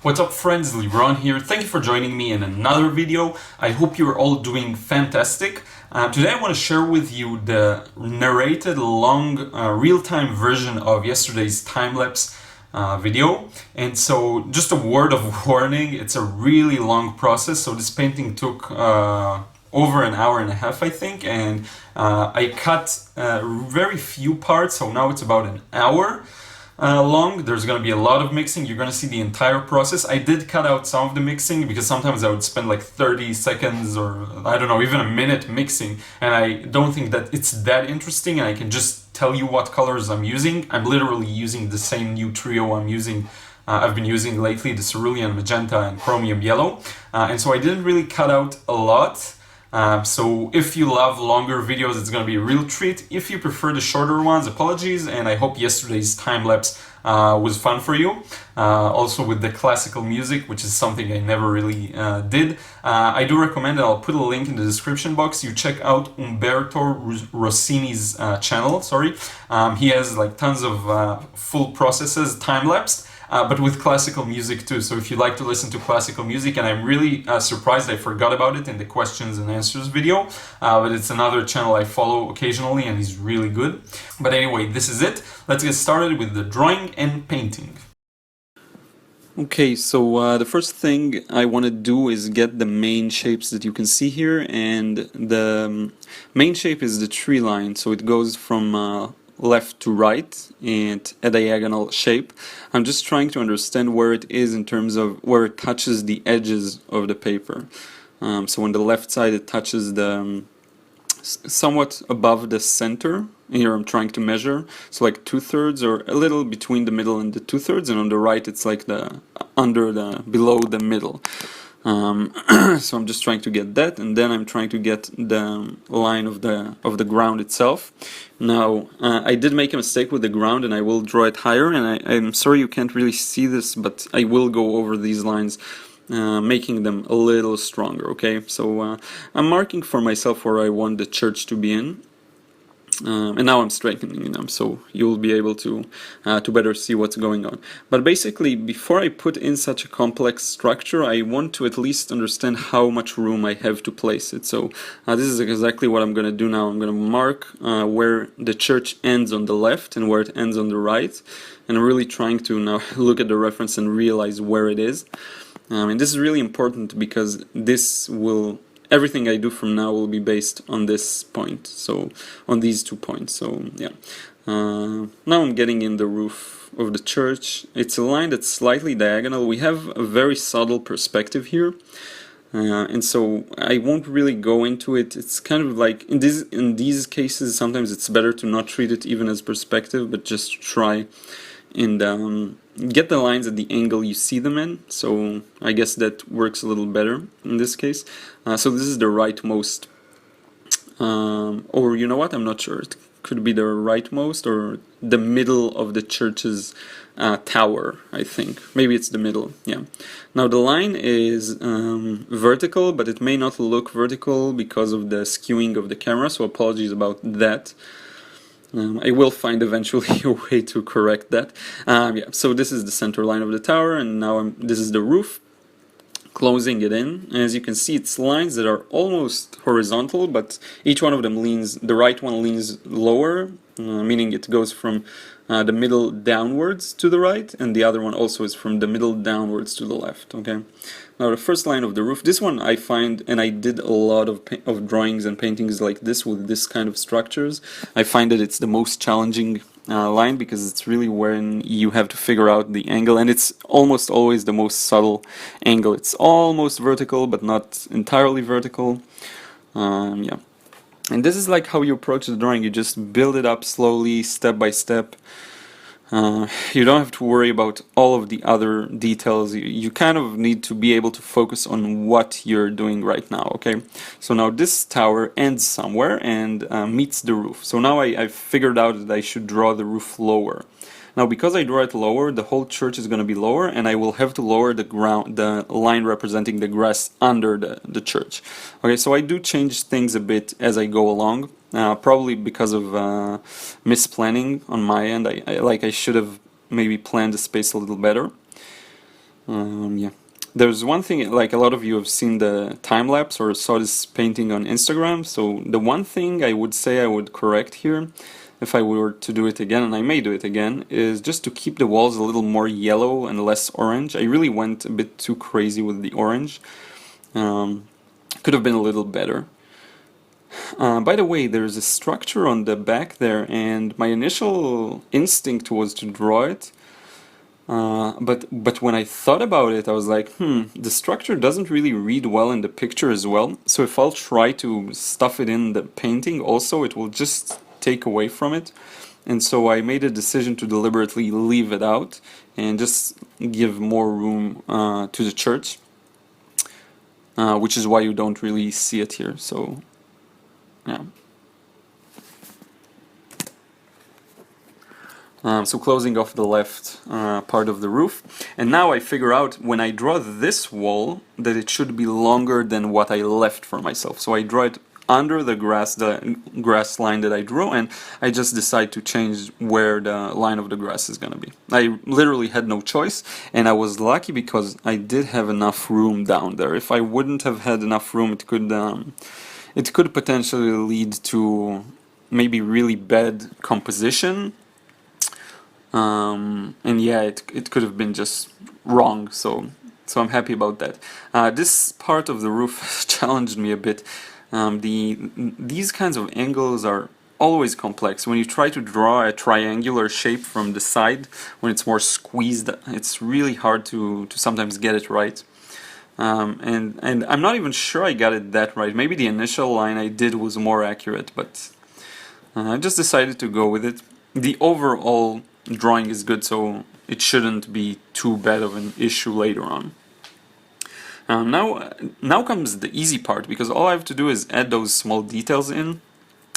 What's up friends, Liron here. Thank you for joining me in another video. I hope you're all doing fantastic. Today I want to share with you the narrated long real-time version of yesterday's time-lapse video. And so just a word of warning, it's a really long process. So this painting took over an hour and a half, I think, and I cut very few parts, so now it's about an hour long. There's going to be a lot of mixing. You're going to see the entire process. I did cut out some of the mixing because sometimes I would spend like 30 seconds or I don't know, even a minute mixing, and I don't think that it's that interesting, and I can just tell you what colors I'm using. I'm literally using the same new trio I've been using lately, the cerulean magenta and chromium yellow, and so I didn't really cut out a lot. So if you love longer videos, it's going to be a real treat. If you prefer the shorter ones, apologies, and I hope yesterday's time-lapse was fun for you. Also with the classical music, which is something I never really did. I do recommend, and I'll put a link in the description box, you check out Umberto Rossini's channel, he has like tons of full processes time-lapsed. But with classical music too. So if you like to listen to classical music, and I'm really surprised I forgot about it in the questions and answers video, but it's another channel I follow occasionally and he's really good. But anyway, this is it. Let's get started with the drawing and painting. Okay, so the first thing I want to do is get the main shapes that you can see here, and the main shape is the tree line, so it goes from left to right and a diagonal shape. I'm just trying to understand where it is in terms of where it touches the edges of the paper. So on the left side it touches the somewhat above the center. Here I'm trying to measure, so like 2/3 or a little between the middle and the 2/3, and on the right it's like the below the middle. So I'm just trying to get that, and then I'm trying to get the line of the ground itself. Now I did make a mistake with the ground, and I will draw it higher, and I'm sorry you can't really see this, but I will go over these lines, making them a little stronger. Okay, so I'm marking for myself where I want the church to be in. And now I'm straightening them, so you'll be able to better see what's going on. But basically, before I put in such a complex structure, I want to at least understand how much room I have to place it. So this is exactly what I'm going to do now. I'm going to mark where the church ends on the left and where it ends on the right, and I'm really trying to now look at the reference and realize where it is. And this is really important because everything I do from now will be based on this point, so on these 2 points. So yeah, now I'm getting in the roof of the church. It's a line that's slightly diagonal. We have a very subtle perspective here, and so I won't really go into it. It's kind of like in these cases sometimes it's better to not treat it even as perspective, but just try and get the lines at the angle you see them in. So I guess that works a little better in this case. So this is the rightmost, or you know what, I'm not sure, it could be the rightmost or the middle of the church's tower, I think. Maybe it's the middle, yeah. Now the line is vertical, but it may not look vertical because of the skewing of the camera, so apologies about that. I will find eventually a way to correct that. Yeah, so this is the center line of the tower, and now this is the roof, closing it in. And as you can see, it's lines that are almost horizontal, but each one of them leans, the right one leans lower, meaning it goes from the middle downwards to the right, and the other one also is from the middle downwards to the left. Okay. Now the first line of the roof, this one I find, and I did a lot of drawings and paintings like this with this kind of structures. I find that it's the most challenging line because it's really when you have to figure out the angle, and it's almost always the most subtle angle. It's almost vertical, but not entirely vertical. Yeah. And this is like how you approach the drawing. You just build it up slowly, step by step. You don't have to worry about all of the other details. You kind of need to be able to focus on what you're doing right now, okay? So now this tower ends somewhere and meets the roof. So now I've figured out that I should draw the roof lower. Now because I draw it lower, the whole church is going to be lower, and I will have to lower the line representing the grass under the church. Okay, so I do change things a bit as I go along, probably because of misplanning on my end. I should have maybe planned the space a little better. Yeah. There's one thing, like a lot of you have seen the time lapse or saw this painting on Instagram. So the one thing I would say I would correct here, if I were to do it again, and I may do it again, is just to keep the walls a little more yellow and less orange. I really went a bit too crazy with the orange. Um, could have been a little better. By the way, there's a structure on the back there, and my initial instinct was to draw it. But when I thought about it, I was like, the structure doesn't really read well in the picture as well. So if I'll try to stuff it in the painting also, it will just take away from it. And so I made a decision to deliberately leave it out and just give more room to the church, which is why you don't really see it here. So, yeah. So closing off the left part of the roof. And now I figure out when I draw this wall that it should be longer than what I left for myself. So I draw it under the grass line that I drew, and I just decide to change where the line of the grass is gonna be. I literally had no choice, and I was lucky because I did have enough room down there. If I wouldn't have had enough room, it could potentially lead to maybe really bad composition. And yeah, it could have been just wrong, so I'm happy about that. This part of the roof challenged me a bit. These kinds of angles are always complex. When you try to draw a triangular shape from the side, when it's more squeezed, it's really hard to sometimes get it right. And I'm not even sure I got it that right. Maybe the initial line I did was more accurate, but I just decided to go with it. The overall drawing is good, so it shouldn't be too bad of an issue later on. Now comes the easy part, because all I have to do is add those small details in.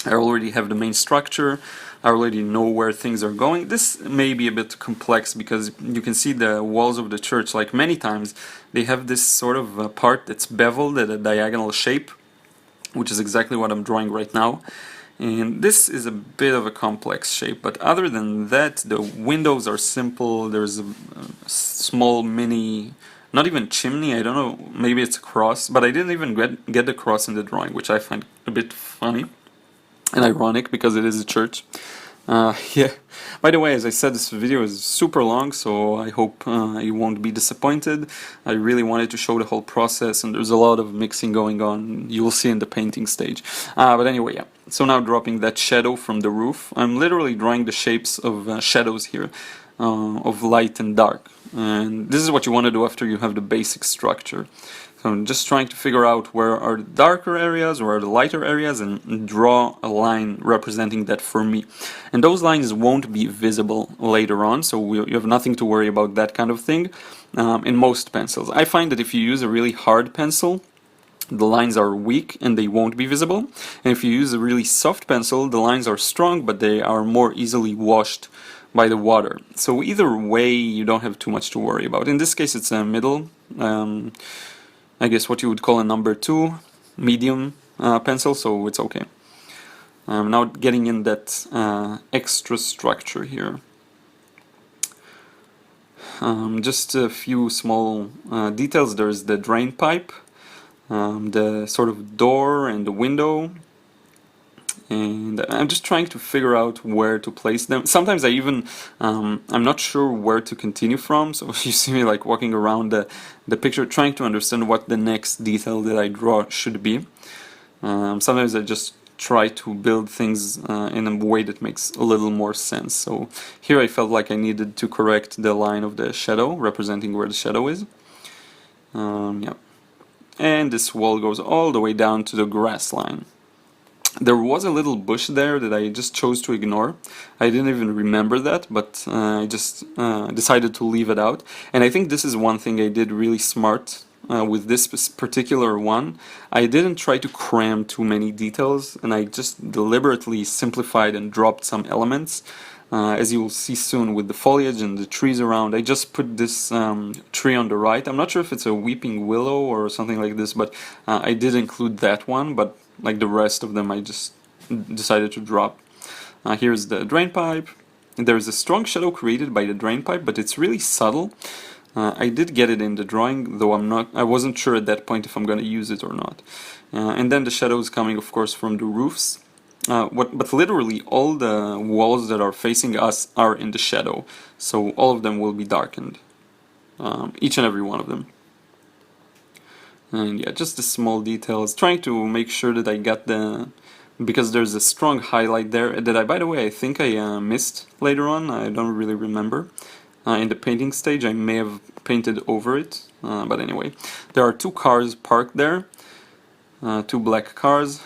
I already have the main structure, I already know where things are going. This may be a bit complex because you can see the walls of the church, like many times, they have this sort of part that's beveled at a diagonal shape, which is exactly what I'm drawing right now. And this is a bit of a complex shape, but other than that, the windows are simple. There's a small mini, not even chimney, I don't know, maybe it's a cross, but I didn't even get the cross in the drawing, which I find a bit funny and ironic because it is a church. Yeah. By the way, as I said, this video is super long, so I hope you won't be disappointed. I really wanted to show the whole process, and there's a lot of mixing going on. You will see in the painting stage. But anyway, yeah. So now dropping that shadow from the roof. I'm literally drawing the shapes of shadows here, of light and dark. And this is what you want to do after you have the basic structure. So I'm just trying to figure out where are the darker areas, where are the lighter areas, and draw a line representing that for me. And those lines won't be visible later on, so you have nothing to worry about that kind of thing in most pencils. I find that if you use a really hard pencil, the lines are weak and they won't be visible. And if you use a really soft pencil, the lines are strong, but they are more easily washed by the water. So either way, you don't have too much to worry about. In this case, it's a middle, I guess what you would call a number 2 medium pencil, so it's okay. Now getting in that extra structure here. Just a few small details. There's the drain pipe, the sort of door and the window, and I'm just trying to figure out where to place them. Sometimes I even I'm not sure where to continue from, so you see me like walking around the picture trying to understand what the next detail that I draw should be. Sometimes I just try to build things in a way that makes a little more sense. So here I felt like I needed to correct the line of the shadow, representing where the shadow is. Yeah. And this wall goes all the way down to the grass line. There was a little bush there that I just chose to ignore. I didn't even remember that, but I just decided to leave it out. And I think this is one thing I did really smart with this particular one. I didn't try to cram too many details, and I just deliberately simplified and dropped some elements. As you will see soon with the foliage and the trees around, I just put this tree on the right. I'm not sure if it's a weeping willow or something like this, but I did include that one, but like the rest of them I just decided to drop. Here's the drain pipe. There's a strong shadow created by the drain pipe, but it's really subtle. I did get it in the drawing, though I wasn't sure at that point if I'm going to use it or not. And then the shadows coming, of course, from the roofs. But literally all the walls that are facing us are in the shadow, so all of them will be darkened, each and every one of them. And yeah, just the small details, trying to make sure that I got because there's a strong highlight there that by the way, I think I missed later on. I don't really remember. In the painting stage, I may have painted over it, but anyway, there are two cars parked there, two black cars.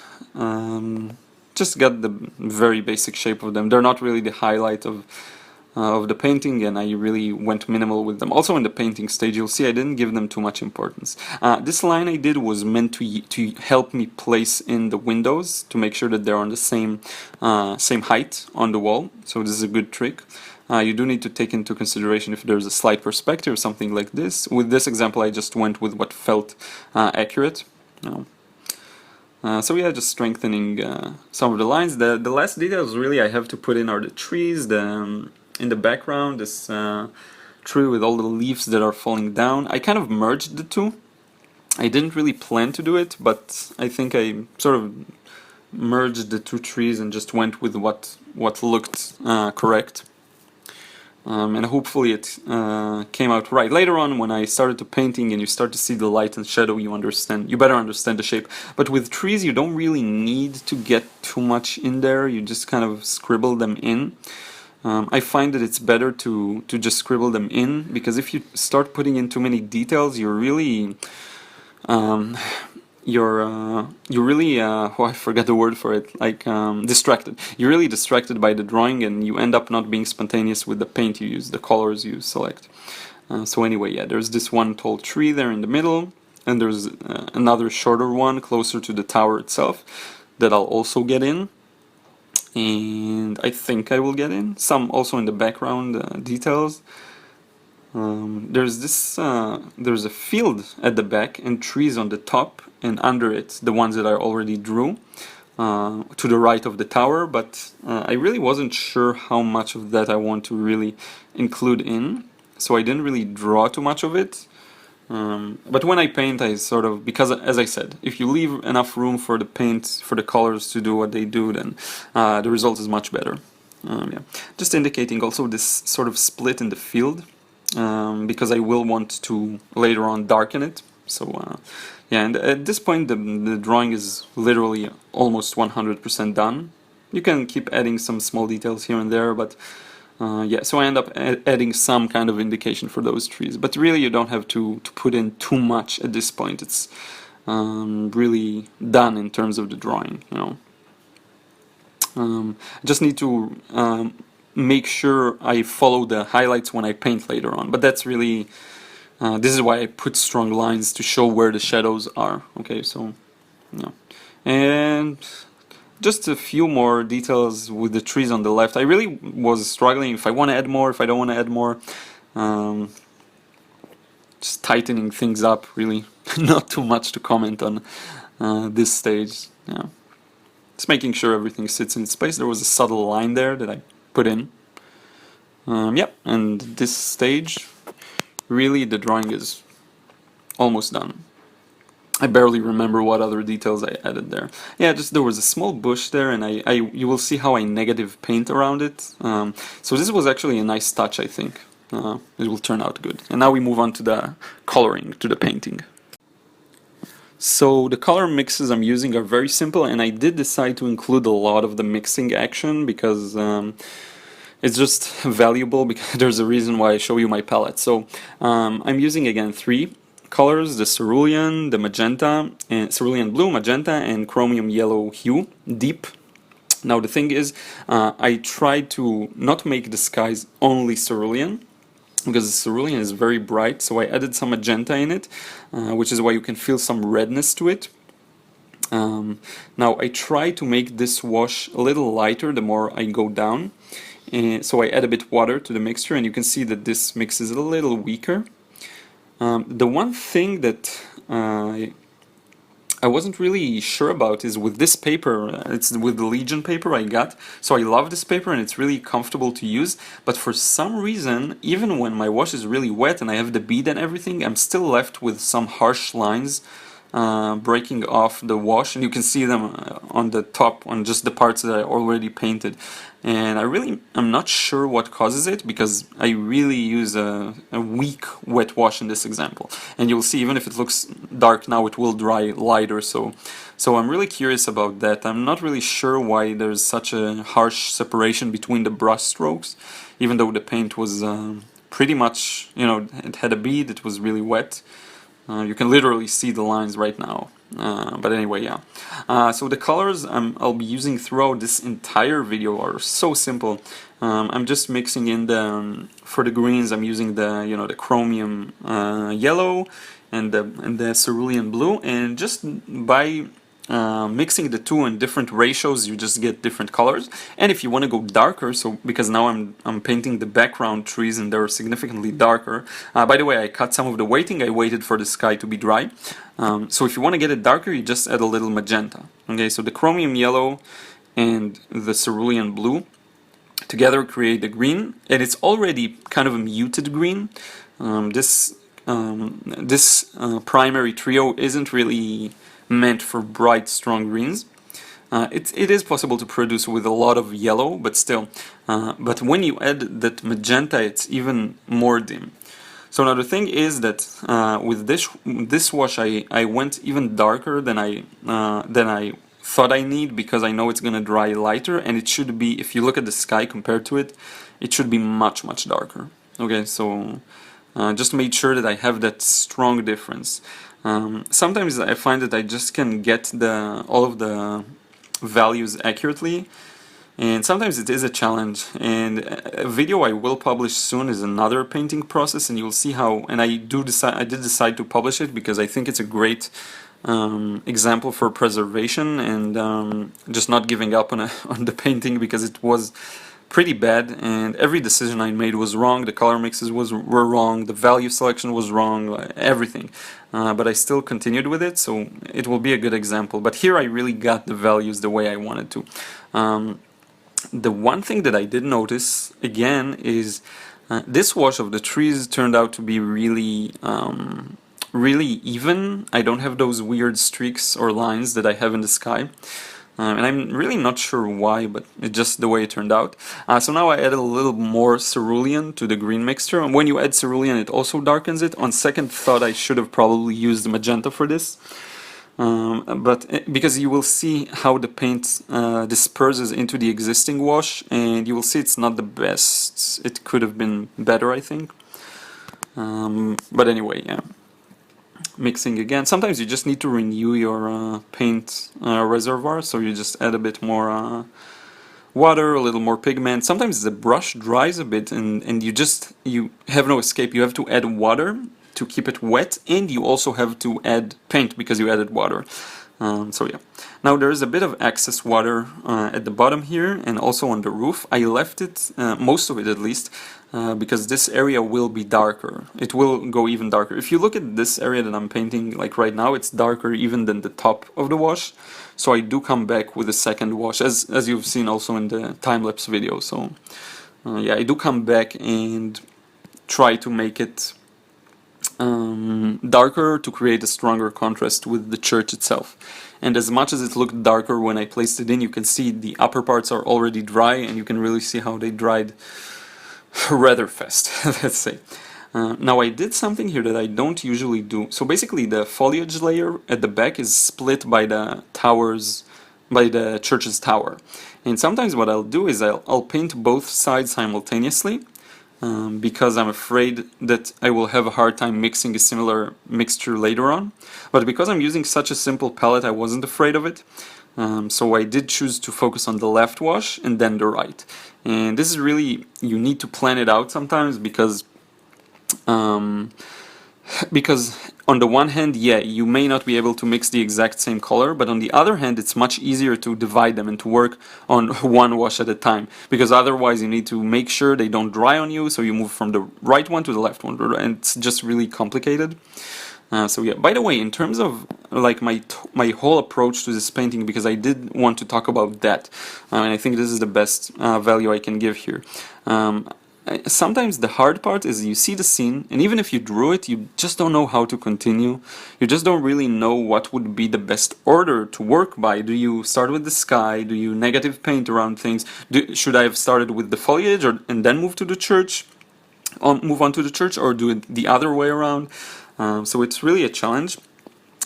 Just got the very basic shape of them. They're not really the highlight of the painting, and I really went minimal with them. Also in the painting stage, you'll see I didn't give them too much importance. This line I did was meant to help me place in the windows, to make sure that they're on the same height on the wall, so this is a good trick. You do need to take into consideration if there's a slight perspective or something like this. With this example, I just went with what felt accurate. So yeah, just strengthening some of the lines. The last details really I have to put in are the trees. In the background, this tree with all the leaves that are falling down. I kind of merged the two. I didn't really plan to do it, but I think I sort of merged the two trees and just went with what looked correct. And hopefully it came out right. Later on, when I started to painting and you start to see the light and shadow, you better understand the shape. But with trees, you don't really need to get too much in there. You just kind of scribble them in. I find that it's better to just scribble them in, because if you start putting in too many details, you're really I forget the word for it, like distracted. You're really distracted by the drawing, and you end up not being spontaneous with the paint you use, the colors you select. So anyway, yeah, there's this one tall tree there in the middle, and there's another shorter one closer to the tower itself that I'll also get in. And I think I will get in some also in the background details. There's a field at the back and trees on the top, and under it the ones that I already drew to the right of the tower, but I really wasn't sure how much of that I want to really include in, so I didn't really draw too much of it. But when I paint, I sort of, because as I said, if you leave enough room for the paint, for the colors to do what they do, then the result is much better. Yeah. Just indicating also this sort of split in the field, because I will want to later on darken it. So yeah, and at this point the drawing is literally almost 100% done. You can keep adding some small details here and there, but yeah, so I end up adding some kind of indication for those trees, but really you don't have to put in too much at this point. It's really done in terms of the drawing, you know. I just need to make sure I follow the highlights when I paint later on, but that's really this is why I put strong lines to show where the shadows are. Okay, so yeah, and just a few more details with the trees on the left. I really was struggling if I want to add more, if I don't want to add more. Just tightening things up, really. Not too much to comment on this stage. Yeah. Just making sure everything sits in its place. There was a subtle line there that I put in. Yep, and this stage, really the drawing is almost done. I barely remember what other details I added there. Yeah, just there was a small bush there, and you will see how I negative paint around it. So this was actually a nice touch, I think. It will turn out good. And now we move on to the coloring, to the painting. So the color mixes I'm using are very simple, and I did decide to include a lot of the mixing action because it's just valuable, because there's a reason why I show you my palette. So I'm using again 3 colors: the cerulean, the magenta, and cerulean blue, magenta, and chromium yellow hue, deep. Now the thing is, I tried to not make the skies only cerulean, because the cerulean is very bright, so I added some magenta in it, which is why you can feel some redness to it. Now I try to make this wash a little lighter the more I go down, so I add a bit water to the mixture, and you can see that this mix is a little weaker. The one thing that I wasn't really sure about is with this paper. It's with the Legion paper I got, so I love this paper and it's really comfortable to use, but for some reason, even when my wash is really wet and I have the bead and everything, I'm still left with some harsh lines breaking off the wash, and you can see them on the top, on just the parts that I already painted. And I'm not sure what causes it, because I really use a weak wet wash in this example. And you'll see, even if it looks dark now, it will dry lighter, so I'm really curious about that. I'm not really sure why there's such a harsh separation between the brush strokes, even though the paint was pretty much, you know, it had a bead, it was really wet. You can literally see the lines right now. But anyway, yeah. So the colors I'll be using throughout this entire video are so simple. I'm just mixing in the for the greens. I'm using the, you know, the chromium yellow and the cerulean blue, and just by mixing the two in different ratios, you just get different colors. And if you want to go darker, so because now I'm painting the background trees and they're significantly darker. By the way, I cut some of the weighting. I waited for the sky to be dry. So if you want to get it darker, you just add a little magenta. Okay, so the chromium yellow and the cerulean blue together create the green, and it's already kind of a muted green. This primary trio isn't really meant for bright, strong greens. It is possible to produce with a lot of yellow, but still. But when you add that magenta, it's even more dim. So now the thing is that with this wash, I went even darker than I thought I need, because I know it's gonna dry lighter, and it should be, if you look at the sky compared to it, it should be much, much darker. Okay, so just made sure that I have that strong difference. Sometimes I find that I just can get all of the values accurately, and sometimes it is a challenge. And a video I will publish soon is another painting process, and you'll see how. And I did decide to publish it because I think it's a great example for preservation and just not giving up on the painting, because it was pretty bad, and every decision I made was wrong. The color mixes were wrong, the value selection was wrong, everything. But I still continued with it, so it will be a good example. But here I really got the values the way I wanted to. The one thing that I did notice again is this wash of the trees turned out to be really really even. I don't have those weird streaks or lines that I have in the sky. And I'm really not sure why, but it's just the way it turned out. So now I added a little more cerulean to the green mixture, and when you add cerulean it also darkens it. On second thought, I should have probably used magenta for this, but because you will see how the paint disperses into the existing wash, and you will see it's not the best. It could have been better, I think. But anyway, yeah. Mixing again. Sometimes you just need to renew your paint reservoir, so you just add a bit more water, a little more pigment. Sometimes the brush dries a bit, and you have no escape. You have to add water to keep it wet, and you also have to add paint because you added water. So yeah. Now there is a bit of excess water at the bottom here, and also on the roof. I left it, most of it at least, because this area will be darker. It will go even darker. If you look at this area that I'm painting, like right now, it's darker even than the top of the wash. So I do come back with a second wash, as you've seen also in the time-lapse video. So yeah, I do come back and try to make it darker to create a stronger contrast with the church itself. And as much as it looked darker when I placed it in, you can see the upper parts are already dry, and you can really see how they dried rather fast, let's say. Now I did something here that I don't usually do. So basically the foliage layer at the back is split by the church's tower. And sometimes what I'll do is I'll paint both sides simultaneously, because I'm afraid that I will have a hard time mixing a similar mixture later on. But because I'm using such a simple palette, I wasn't afraid of it. So I did choose to focus on the left wash and then the right. And this is really, you need to plan it out sometimes, because on the one hand, yeah, you may not be able to mix the exact same color, but on the other hand, it's much easier to divide them and to work on one wash at a time, because otherwise you need to make sure they don't dry on you, so you move from the right one to the left one, and it's just really complicated. So yeah, by the way, in terms of like my whole approach to this painting, because I did want to talk about that, and I think this is the best value I can give here. Sometimes the hard part is you see the scene, and even if you drew it, you just don't know how to continue. You just don't really know what would be the best order to work by. Do you start with the sky? Do you negative paint around things? Should I have started with the foliage and then move to the church? Move on to the church, or do it the other way around? So it's really a challenge,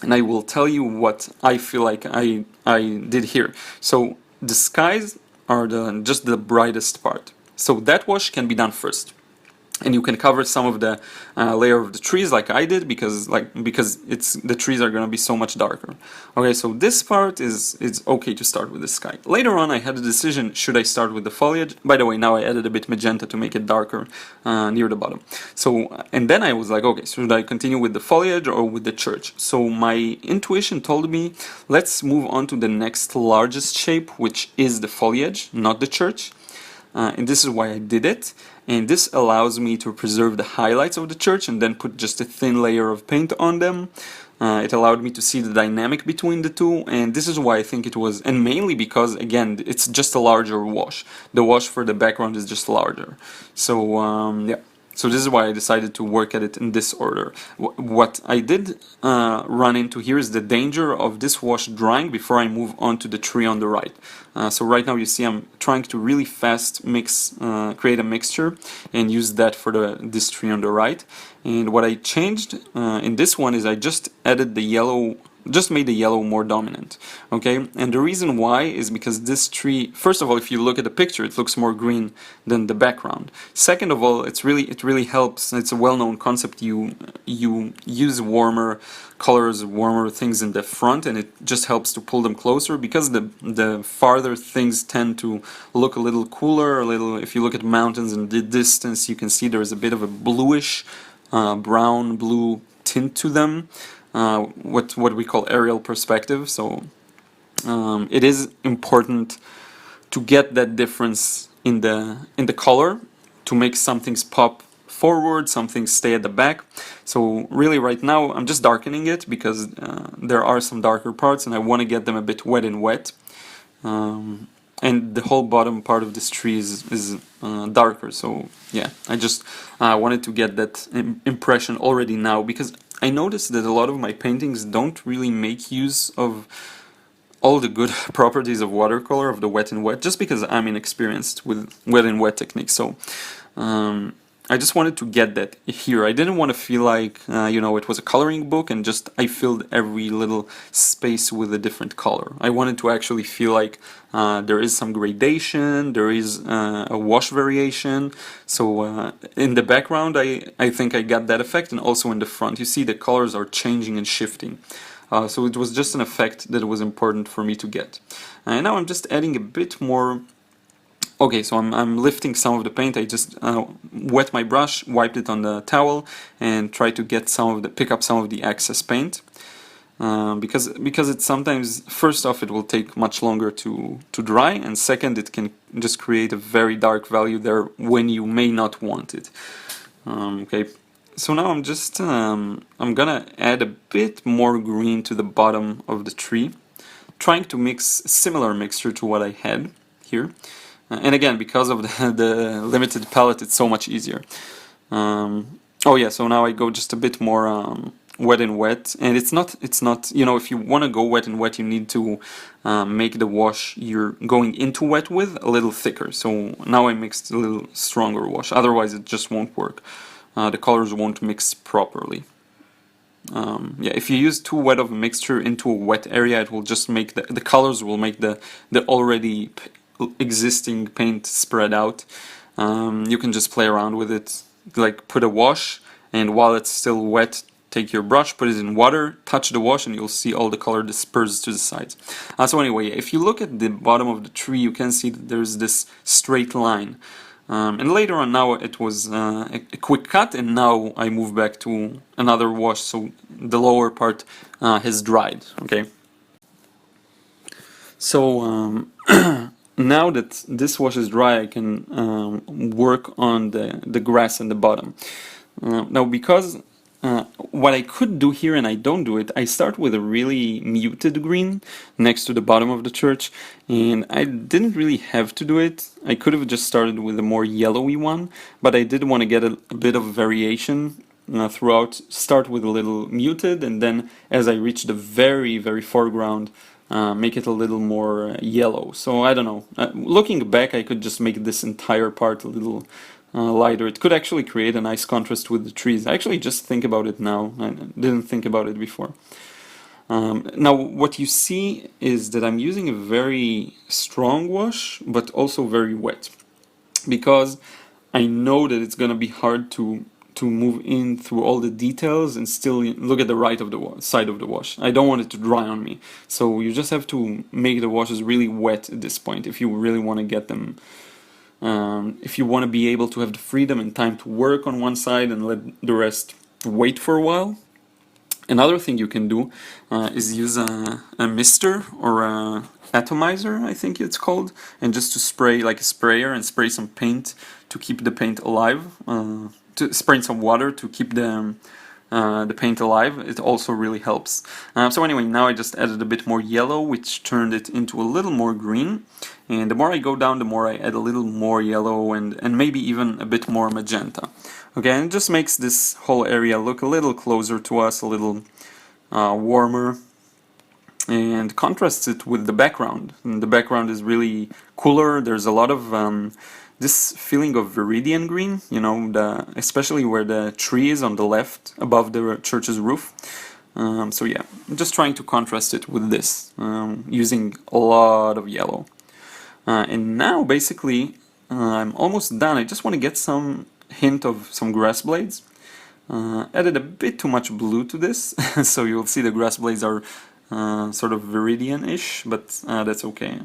and I will tell you what I feel like I did here. So the skies are just the brightest part. So that wash can be done first, and you can cover some of the layer of the trees like I did, because it's the trees are gonna be so much darker. Okay, so this part is okay to start with the sky. Later on I had a decision, should I start with the foliage? By the way, now I added a bit magenta to make it darker near the bottom. So, and then I was like, okay, so should I continue with the foliage or with the church? So my intuition told me, let's move on to the next largest shape, which is the foliage, not the church. And this is why I did it, and this allows me to preserve the highlights of the church and then put just a thin layer of paint on them. It allowed me to see the dynamic between the two, and this is why I think it was, and mainly because, again, it's just a larger wash. The wash for the background is just larger. So yeah. So this is why I decided to work at it in this order. What I did run into here is the danger of this wash drying before I move on to the tree on the right. So right now you see I'm trying to really fast create a mixture and use that for this tree on the right. And what I changed in this one is I just added the yellow, just made the yellow more dominant. Okay, and the reason why is because this tree, first of all, if you look at the picture, it looks more green than the background. Second of all, it really helps. It's a well-known concept. You use warmer colors, warmer things in the front, and it just helps to pull them closer, because the farther things tend to look a little cooler, a little. If you look at mountains in the distance, you can see there is a bit of a bluish, brown blue tint to them. What we call aerial perspective. So it is important to get that difference in the color to make some things pop forward, some things stay at the back. So really right now I'm just darkening it, because there are some darker parts and I want to get them a bit wet and wet. And the whole bottom part of this tree is darker, so yeah, I just wanted to get that impression already now, because I noticed that a lot of my paintings don't really make use of all the good properties of watercolor, of the wet and wet, just because I'm inexperienced with wet and wet techniques. So I just wanted to get that here. I didn't want to feel like, you know, it was a coloring book and just I filled every little space with a different color. I wanted to actually feel like there is some gradation, there is a wash variation. So in the background, I think I got that effect, and also in the front. You see the colors are changing and shifting. So it was just an effect that was important for me to get. And now I'm just adding a bit more. Okay, so I'm lifting some of the paint. I just wet my brush, wiped it on the towel, and try to get pick up some of the excess paint. Because it's sometimes, first off, it will take much longer to dry, and second, it can just create a very dark value there when you may not want it. Okay, so now I'm just I'm gonna add a bit more green to the bottom of the tree, trying to mix a similar mixture to what I had here. And again, because of the limited palette, it's so much easier. Oh yeah, so now I go just a bit more wet and wet, and it's not, you know, if you want to go wet and wet, you need to make the wash you're going into wet with a little thicker. So now I mixed a little stronger wash, otherwise it just won't work. The colors won't mix properly. Yeah, if you use too wet of a mixture into a wet area, it will just make the colors will make the already existing paint spread out. You can just play around with it, like put a wash, and while it's still wet, take your brush, put it in water, touch the wash, and you'll see all the color disperse to the sides. So anyway, if you look at the bottom of the tree, you can see that there's this straight line. And later on, now it was a quick cut, and now I move back to another wash, so the lower part has dried. Okay. So now that this wash is dry, I can work on the grass in the bottom. Now, because what I could do here, and I don't do it, I start with a really muted green next to the bottom of the church, and I didn't really have to do it. I could have just started with a more yellowy one, but I did want to get a bit of variation throughout. Start with a little muted, and then as I reach the very, very foreground, make it a little more yellow. So I don't know. Looking back, I could just make this entire part a little lighter. It could actually create a nice contrast with the trees. I actually just think about it now. I didn't think about it before. Now what you see is that I'm using a very strong wash, but also very wet, because I know that it's gonna be hard to move in through all the details and still look at the right of the side of the wash. I don't want it to dry on me. So you just have to make the washes really wet at this point if you really want to get them. If you want to be able to have the freedom and time to work on one side and let the rest wait for a while. Another thing you can do is use a mister or a atomizer, I think it's called, and just to spray like a sprayer and spray some paint to keep the paint alive, to spray some water to keep the paint alive. It also really helps. So anyway, now I just added a bit more yellow, which turned it into a little more green. And the more I go down, the more I add a little more yellow and maybe even a bit more magenta. Okay, and it just makes this whole area look a little closer to us, a little warmer, and contrasts it with the background. And the background is really cooler. There's a lot of this feeling of viridian green, you know, especially where the tree is on the left above the church's roof. So yeah, I'm just trying to contrast it with this, using a lot of yellow. And now basically I'm almost done. I just want to get some hint of some grass blades. Added a bit too much blue to this, so you'll see the grass blades are sort of viridian-ish, but that's okay.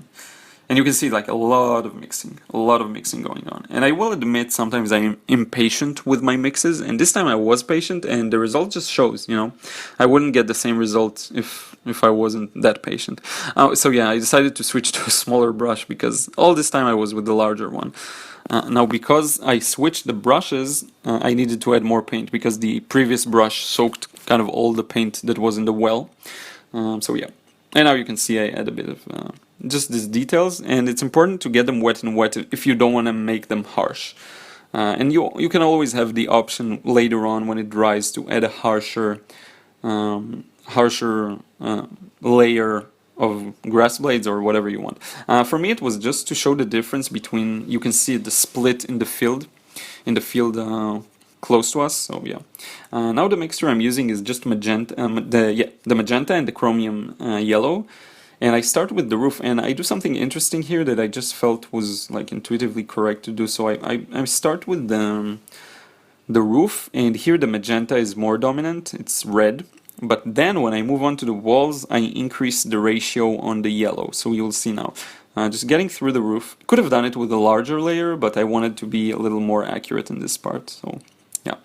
And you can see like a lot of mixing going on. And I will admit sometimes I'm impatient with my mixes, and this time I was patient, and the result just shows, you know. I wouldn't get the same result if I wasn't that patient. So yeah, I decided to switch to a smaller brush because all this time I was with the larger one. Now because I switched the brushes, I needed to add more paint because the previous brush soaked kind of all the paint that was in the well. So yeah, and now you can see I add a bit of just these details, and it's important to get them wet and wet if you don't want to make them harsh. And you can always have the option later on when it dries to add a harsher layer of grass blades or whatever you want. For me it was just to show the difference between, you can see the split in the field close to us. So yeah, now the mixture I'm using is just magenta, the magenta and the chromium yellow. And I start with the roof, and I do something interesting here that I just felt was like intuitively correct to do. So I start with the roof, and here the magenta is more dominant, it's red. But then when I move on to the walls, I increase the ratio on the yellow. So you'll see now. Just getting through the roof. Could have done it with a larger layer, but I wanted to be a little more accurate in this part. So yeah.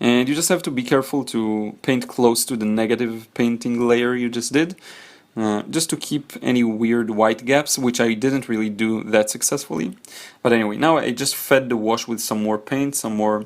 And you just have to be careful to paint close to the negative painting layer you just did. Just to keep any weird white gaps, which I didn't really do that successfully. But anyway, now I just fed the wash with some more paint, some more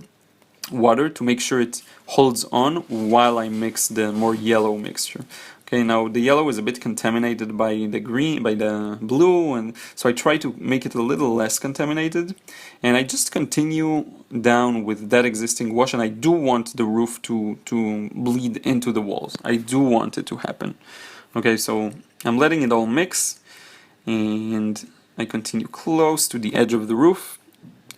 water to make sure it holds on while I mix the more yellow mixture. Okay, now the yellow is a bit contaminated by the green, by the blue, and so I try to make it a little less contaminated. And I just continue down with that existing wash, and I do want the roof to bleed into the walls. I do want it to happen. Okay, so I'm letting it all mix, and I continue close to the edge of the roof,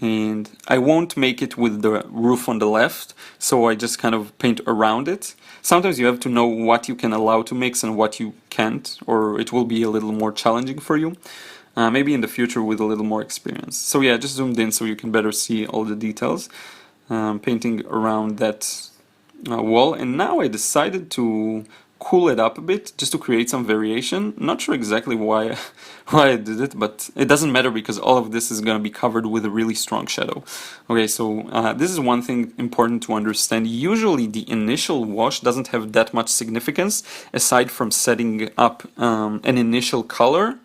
and I won't make it with the roof on the left, so I just kind of paint around it. Sometimes you have to know what you can allow to mix and what you can't, or it will be a little more challenging for you. Maybe in the future with a little more experience. So yeah, just zoomed in so you can better see all the details. Painting around that wall, and now I decided to cool it up a bit just to create some variation. Not sure exactly why I did it, but it doesn't matter because all of this is going to be covered with a really strong shadow. Okay, so this is one thing important to understand. Usually the initial wash doesn't have that much significance aside from setting up an initial color,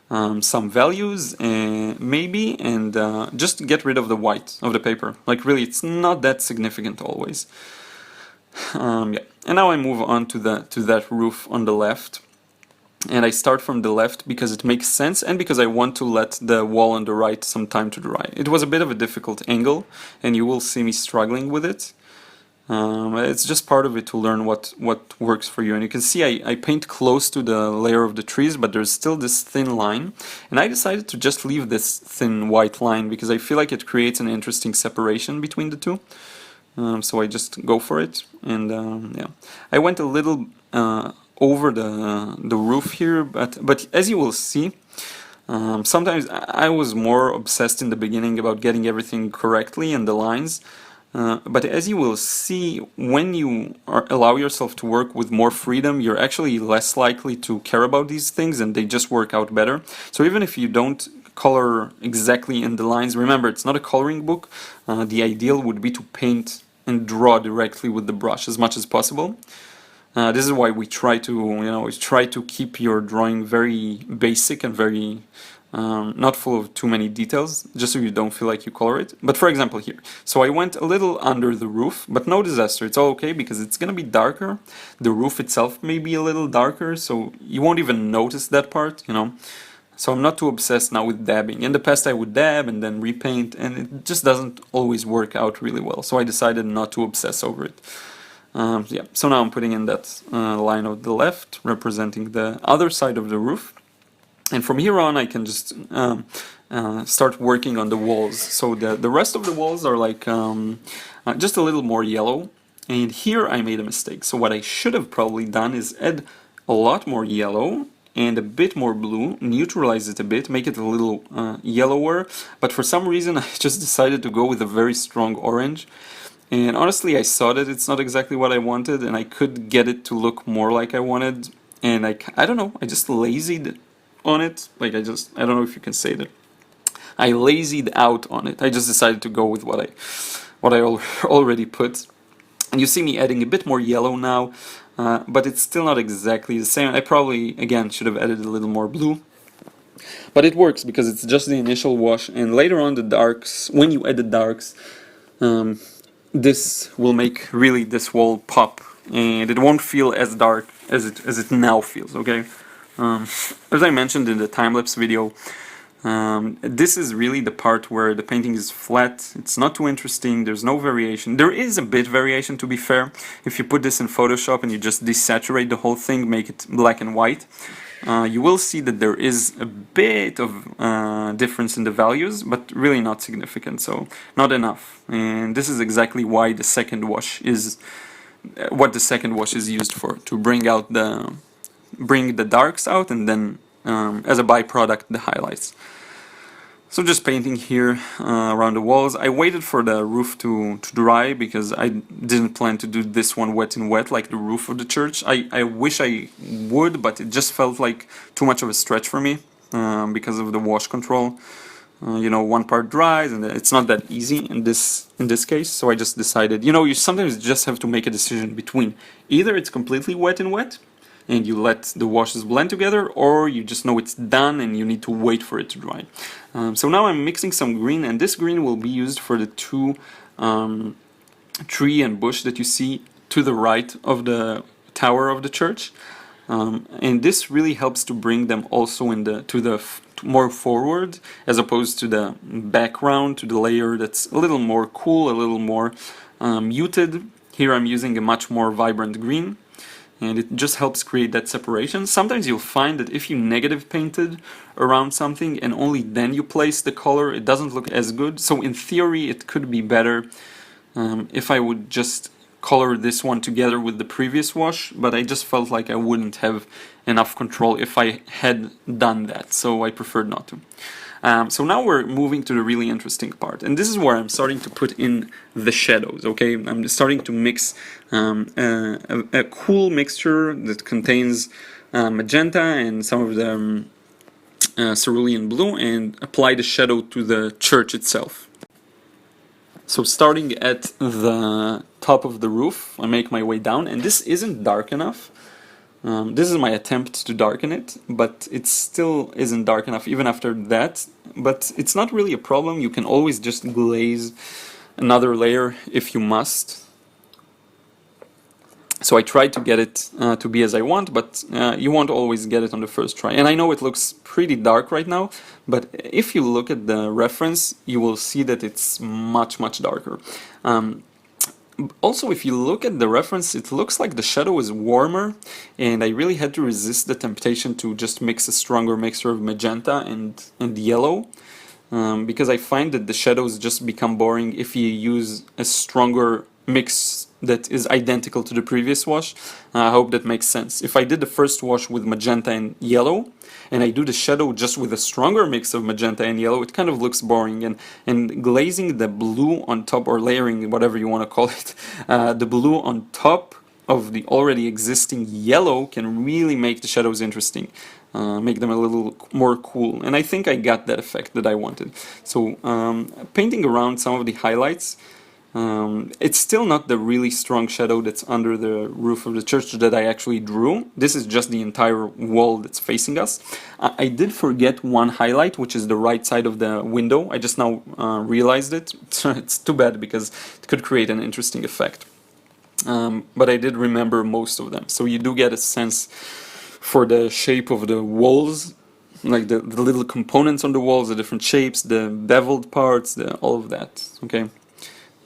some values maybe, and just get rid of the white of the paper. Like really, it's not that significant always. Yeah. And now I move on to that roof on the left. And I start from the left because it makes sense and because I want to let the wall on the right some time to dry. It was a bit of a difficult angle, and you will see me struggling with it. It's just part of it to learn what works for you. And you can see I paint close to the layer of the trees, but there's still this thin line. And I decided to just leave this thin white line because I feel like it creates an interesting separation between the two. So I just go for it. And yeah, I went a little over the roof here, but as you will see, sometimes I was more obsessed in the beginning about getting everything correctly and the lines. But as you will see, when you allow yourself to work with more freedom, you're actually less likely to care about these things and they just work out better. So even if you don't color exactly in the lines, remember, it's not a coloring book. The ideal would be to paint and draw directly with the brush as much as possible. This is why we try to keep your drawing very basic and very not full of too many details, just so you don't feel like you color it. But for example here, so I went a little under the roof, but no disaster, it's all okay because it's gonna be darker. The roof itself may be a little darker, so you won't even notice that part, you know. So I'm not too obsessed now with dabbing. In the past I would dab and then repaint, and it just doesn't always work out really well, so I decided not to obsess over it. Yeah, so now I'm putting in that line of the left, representing the other side of the roof. And from here on I can just start working on the walls. So the rest of the walls are like just a little more yellow. And here I made a mistake. So what I should have probably done is add a lot more yellow and a bit more blue, neutralize it a bit, make it a little yellower. But for some reason I just decided to go with a very strong orange. And honestly, I saw that it's not exactly what I wanted, and I could get it to look more like I wanted. And I don't know, I just lazied on it. Like I don't know if you can say that. I lazied out on it. I just decided to go with what I already put. And you see me adding a bit more yellow now, but it's still not exactly the same. I probably, again, should have added a little more blue. But it works because it's just the initial wash, and later on the darks, when you add the darks, this will make really this wall pop, and it won't feel as dark as it now feels. Okay, as I mentioned in the time-lapse video, this is really the part where the painting is flat. It's not too interesting. There's no variation. There is a bit variation, to be fair. If you put this in Photoshop and you just desaturate the whole thing, make it black and white, you will see that there is a bit of difference in the values, but really not significant, so not enough. And this is exactly why the second wash is what the second wash is used for, to bring the darks out, and then as a byproduct the highlights. So just painting here around the walls. I waited for the roof to dry because I didn't plan to do this one wet in wet like the roof of the church. I wish I would, but it just felt like too much of a stretch for me because of the wash control. You know, one part dries and it's not that easy in this case, so I just decided, you know, you sometimes just have to make a decision between either it's completely wet in wet and you let the washes blend together, or you just know it's done and you need to wait for it to dry. So now I'm mixing some green, and this green will be used for the two tree and bush that you see to the right of the tower of the church. And this really helps to bring them also more forward, as opposed to the background, to the layer that's a little more cool, a little more muted. Here I'm using a much more vibrant green, and it just helps create that separation. Sometimes you'll find that if you negative painted around something and only then you place the color, it doesn't look as good. So in theory it could be better if I would just color this one together with the previous wash, but I just felt like I wouldn't have enough control if I had done that, so I preferred not to. So now we're moving to the really interesting part, and this is where I'm starting to put in the shadows. Okay, I'm starting to mix a cool mixture that contains magenta and some of the cerulean blue, and apply the shadow to the church itself. So starting at the top of the roof, I make my way down, and this isn't dark enough. This is my attempt to darken it, but it still isn't dark enough even after that. But it's not really a problem. You can always just glaze another layer if you must. So I tried to get it to be as I want, but you won't always get it on the first try. And I know it looks pretty dark right now, but if you look at the reference, you will see that it's much, much darker. Also, if you look at the reference, it looks like the shadow is warmer, and I really had to resist the temptation to just mix a stronger mixture of magenta and yellow, because I find that the shadows just become boring if you use a stronger mix that is identical to the previous wash. I hope that makes sense. If I did the first wash with magenta and yellow, and I do the shadow just with a stronger mix of magenta and yellow, it kind of looks boring. And glazing the blue on top, or layering, whatever you want to call it, the blue on top of the already existing yellow can really make the shadows interesting, make them a little more cool. And I think I got that effect that I wanted. So painting around some of the highlights, it's still not the really strong shadow that's under the roof of the church that I actually drew. This is just the entire wall that's facing us. I did forget one highlight, which is the right side of the window. I just now realized it. It's too bad because it could create an interesting effect. But I did remember most of them. So you do get a sense for the shape of the walls, like the little components on the walls, the different shapes, the beveled parts, all of that. Okay.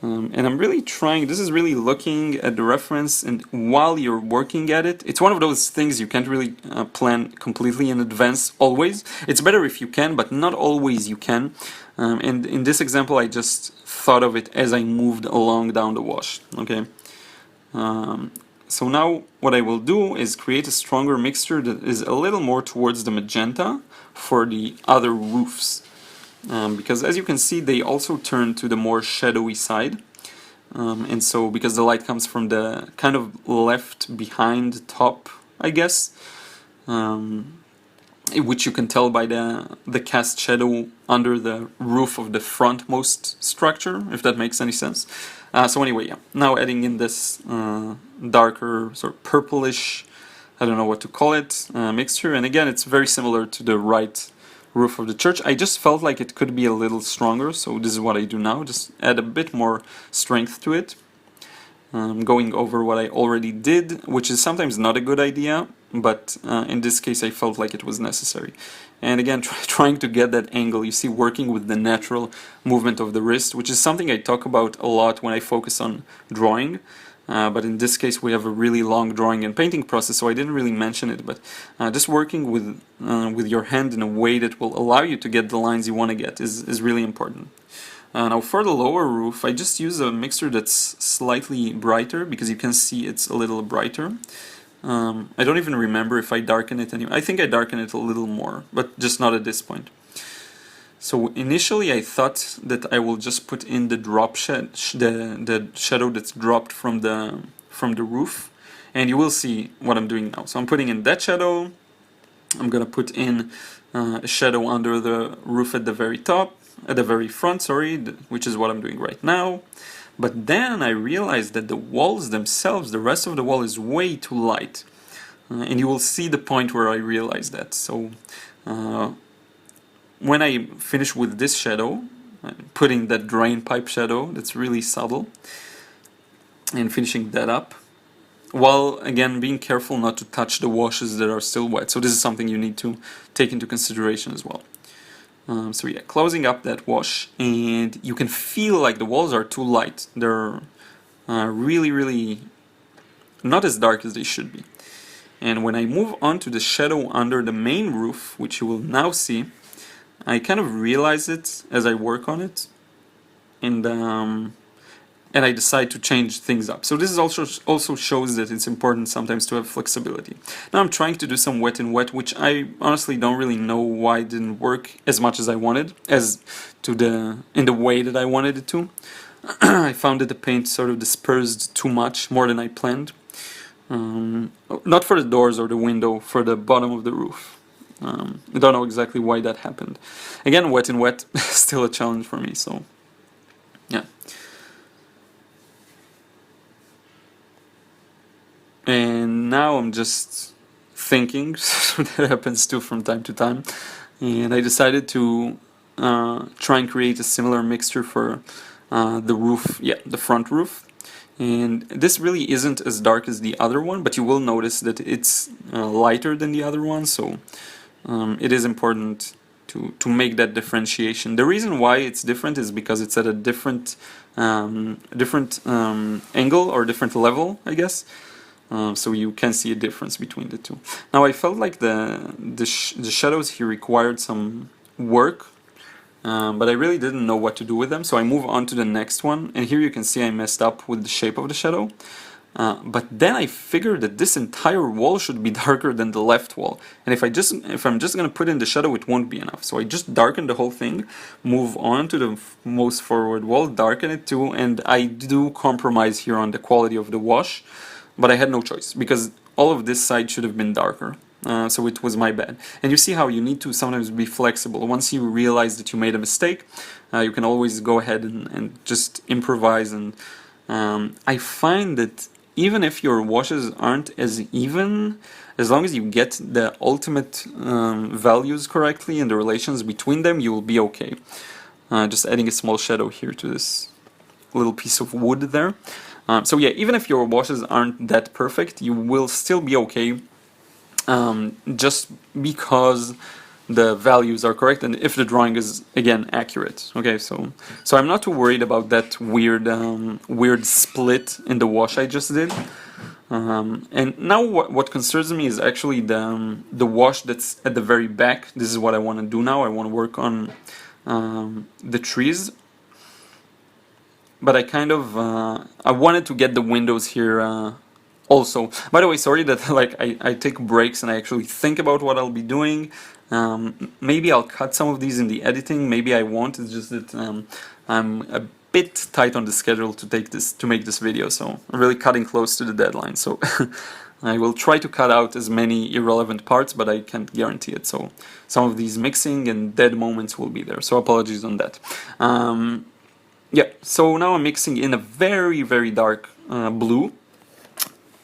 And I'm really trying, this is really looking at the reference, and while you're working at it, it's one of those things you can't really plan completely in advance always. It's better if you can, but not always you can. And in this example, I just thought of it as I moved along down the wash, okay? So now what I will do is create a stronger mixture that is a little more towards the magenta for the other roofs. Because as you can see, they also turn to the more shadowy side, and so because the light comes from the kind of left behind top, I guess, which you can tell by the cast shadow under the roof of the frontmost structure, if that makes any sense. So anyway, yeah, now adding in this darker sort of purplish, I don't know what to call it, mixture, and again it's very similar to the right roof of the church. I just felt like it could be a little stronger, so this is what I do now, just add a bit more strength to it. Going over what I already did, which is sometimes not a good idea, but in this case I felt like it was necessary. And again, trying to get that angle, you see, working with the natural movement of the wrist, which is something I talk about a lot when I focus on drawing. But in this case we have a really long drawing and painting process, so I didn't really mention it, but just working with your hand in a way that will allow you to get the lines you want to get is really important. Now for the lower roof, I just use a mixture that's slightly brighter, because you can see it's a little brighter. I don't even remember if I darken it anymore. I think I darken it a little more, but just not at this point. So initially I thought that I will just put in the drop the shadow that's dropped from the roof, and you will see what I'm doing now. So I'm putting in that shadow. I'm gonna put in a shadow under the roof at the very top, at the very front, sorry, which is what I'm doing right now. But then I realized that the walls themselves, the rest of the wall is way too light, and you will see the point where I realized that. So when I finish with this shadow, putting that drain pipe shadow that's really subtle, and finishing that up, while again being careful not to touch the washes that are still wet. So this is something you need to take into consideration as well. So yeah, closing up that wash, and you can feel like the walls are too light. They're really, really not as dark as they should be. And when I move on to the shadow under the main roof, which you will now see, I kind of realize it as I work on it, and I decide to change things up. So this is also shows that it's important sometimes to have flexibility. Now I'm trying to do some wet in wet, which I honestly don't really know why it didn't work as much as I wanted, in the way that I wanted it to. I found that the paint sort of dispersed too much, more than I planned. Not for the doors or the window, for the bottom of the roof. I don't know exactly why that happened. Again, wet in wet, still a challenge for me, so yeah. And now I'm just thinking, that happens too from time to time, and I decided to try and create a similar mixture for the roof, yeah, the front roof. And this really isn't as dark as the other one, but you will notice that it's lighter than the other one, so it is important to make that differentiation. The reason why it's different is because it's at a different angle or different level, I guess. So you can see a difference between the two. Now I felt like the shadows here required some work, but I really didn't know what to do with them, so I move on to the next one, and here you can see I messed up with the shape of the shadow. But then I figured that this entire wall should be darker than the left wall, and if I'm just gonna put in the shadow, it won't be enough. So I just darken the whole thing, move on to the most forward wall, darken it too, and I do compromise here on the quality of the wash, but I had no choice because all of this side should have been darker. So it was my bad. And you see how you need to sometimes be flexible. Once you realize that you made a mistake, you can always go ahead and just improvise. And I find that even if your washes aren't as even, as long as you get the ultimate values correctly and the relations between them, you will be okay. Just adding a small shadow here to this little piece of wood there. So yeah, even if your washes aren't that perfect, you will still be okay, just because the values are correct and if the drawing is again accurate. Okay, so I'm not too worried about that weird split in the wash I just did. And now what concerns me is actually the wash that's at the very back. This is what I want to do now. I want to work on the trees. But I kind of I wanted to get the windows here also. By the way, sorry that like I take breaks and I actually think about what I'll be doing. Maybe I'll cut some of these in the editing. Maybe I won't. It's just that I'm a bit tight on the schedule to make this video. So I'm really cutting close to the deadline. So I will try to cut out as many irrelevant parts, but I can't guarantee it. So some of these mixing and dead moments will be there. So apologies on that. Yeah, so now I'm mixing in a very, very dark blue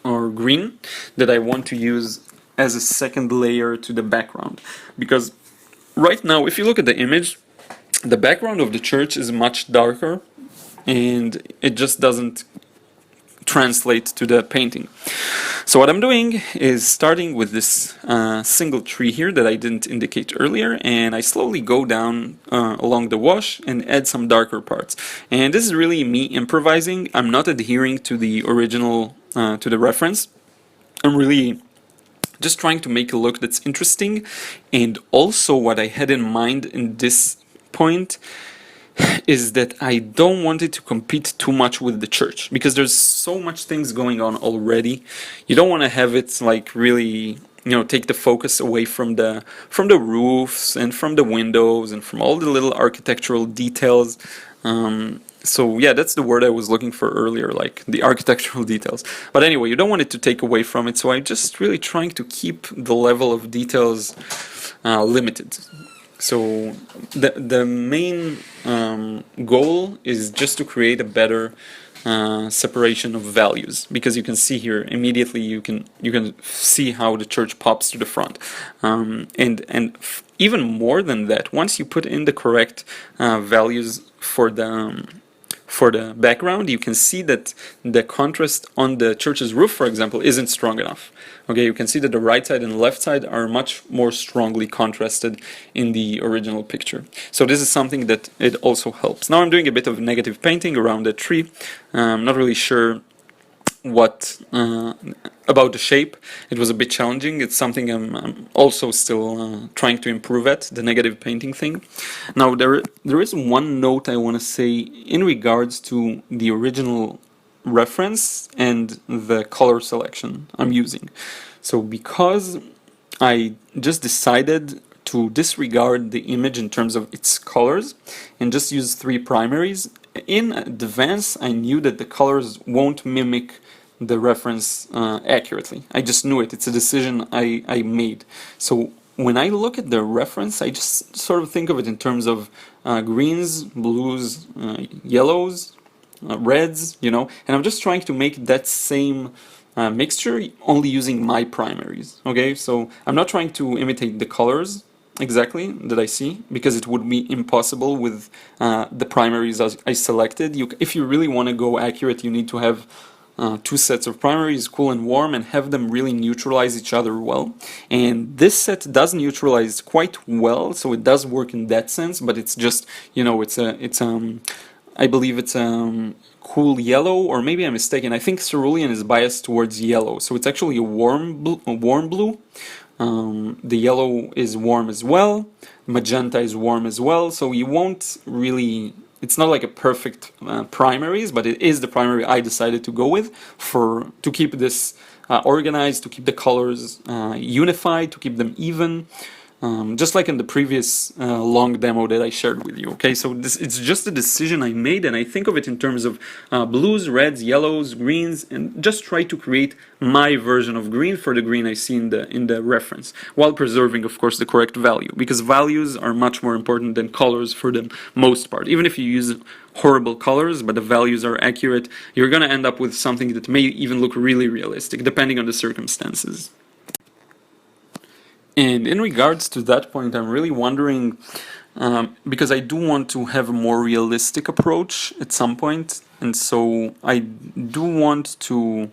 or green that I want to use as a second layer to the background. Because right now, if you look at the image, the background of the church is much darker and it just doesn't translate to the painting. So what I'm doing is starting with this single tree here that I didn't indicate earlier, and I slowly go down along the wash and add some darker parts. And this is really me improvising. I'm not adhering to the original, to the reference. I'm really just trying to make a look that's interesting. And also what I had in mind in this point is that I don't want it to compete too much with the church, because there's so much things going on already. You don't want to have it like really, take the focus away from the roofs and from the windows and from all the little architectural details. So yeah, that's the word I was looking for earlier, like the architectural details. But anyway, you don't want it to take away from it, so I'm just really trying to keep the level of details limited. So the main goal is just to create a better separation of values, because you can see here immediately you can see how the church pops to the front, and even more than that, once you put in the correct values for the background, you can see that the contrast on the church's roof, for example, isn't strong enough. Okay, you can see that the right side and the left side are much more strongly contrasted in the original picture. So this is something that it also helps. Now I'm doing a bit of negative painting around the tree. I'm not really sure what about the shape. It was a bit challenging. It's something I'm also still trying to improve at, the negative painting thing. Now there is one note I want to say in regards to the original reference and the color selection I'm using. So because I just decided to disregard the image in terms of its colors and just use 3 primaries, in advance I knew that the colors won't mimic the reference accurately. I just knew it. It's a decision I made. So when I look at the reference, I just sort of think of it in terms of greens, blues, yellows, reds, and I'm just trying to make that same mixture only using my primaries. Okay, so I'm not trying to imitate the colors. exactly that I see, because it would be impossible with the primaries I selected. If you really want to go accurate, you need to have two sets of primaries, cool and warm, and have them really neutralize each other well. And this set does neutralize quite well, so it does work in that sense. But it's just, you know, I believe it's cool yellow, or maybe I'm mistaken. I think cerulean is biased towards yellow, so it's actually a warm blue. The yellow is warm as well, magenta is warm as well, so you won't really, it's not like a perfect primaries, but it is the primary I decided to go with to keep this organized, to keep the colors unified, to keep them even. Just like in the previous long demo that I shared with you. Okay, so it's just a decision I made, and I think of it in terms of blues, reds, yellows, greens, and just try to create my version of green for the green I see in the reference, while preserving, of course, the correct value, because values are much more important than colors for the most part. Even if you use horrible colors, but the values are accurate, you're gonna end up with something that may even look really realistic, depending on the circumstances. And in regards to that point, I'm really wondering, because I do want to have a more realistic approach at some point, and so I do want to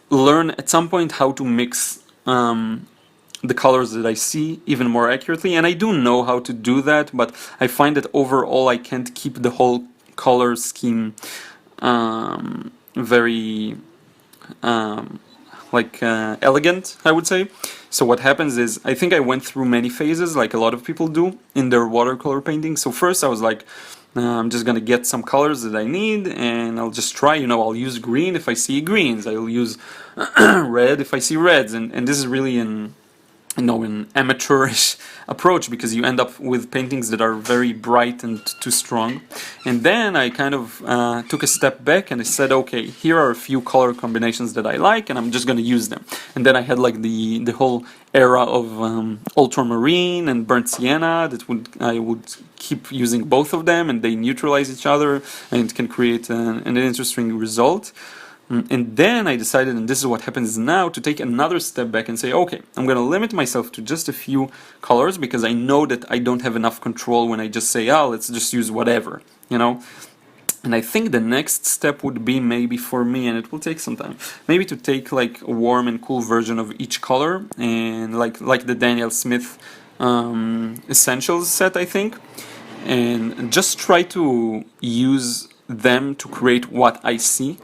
learn at some point how to mix the colors that I see even more accurately. And I do know how to do that, but I find that overall I can't keep the whole color scheme very elegant, I would say. So what happens is, I think I went through many phases, like a lot of people do in their watercolor painting. So first I was like, I'm just gonna get some colors that I need, and I'll just try, you know, I'll use green if I see greens, I'll use red if I see reds, and this is really an amateurish approach, because you end up with paintings that are very bright and too strong. And then I kind of took a step back and I said, okay, here are a few color combinations that I like, and I'm just going to use them. And then I had like the whole era of ultramarine and burnt sienna that I would keep using both of them, and they neutralize each other, and it can create an interesting result. And then I decided, and this is what happens now, to take another step back and say, okay, I'm going to limit myself to just a few colors, because I know that I don't have enough control when I just say, oh, let's just use whatever, you know. And I think the next step would be, maybe for me, and it will take some time, maybe to take like a warm and cool version of each color, and like the Daniel Smith Essentials set, I think, and just try to use them to create what I see.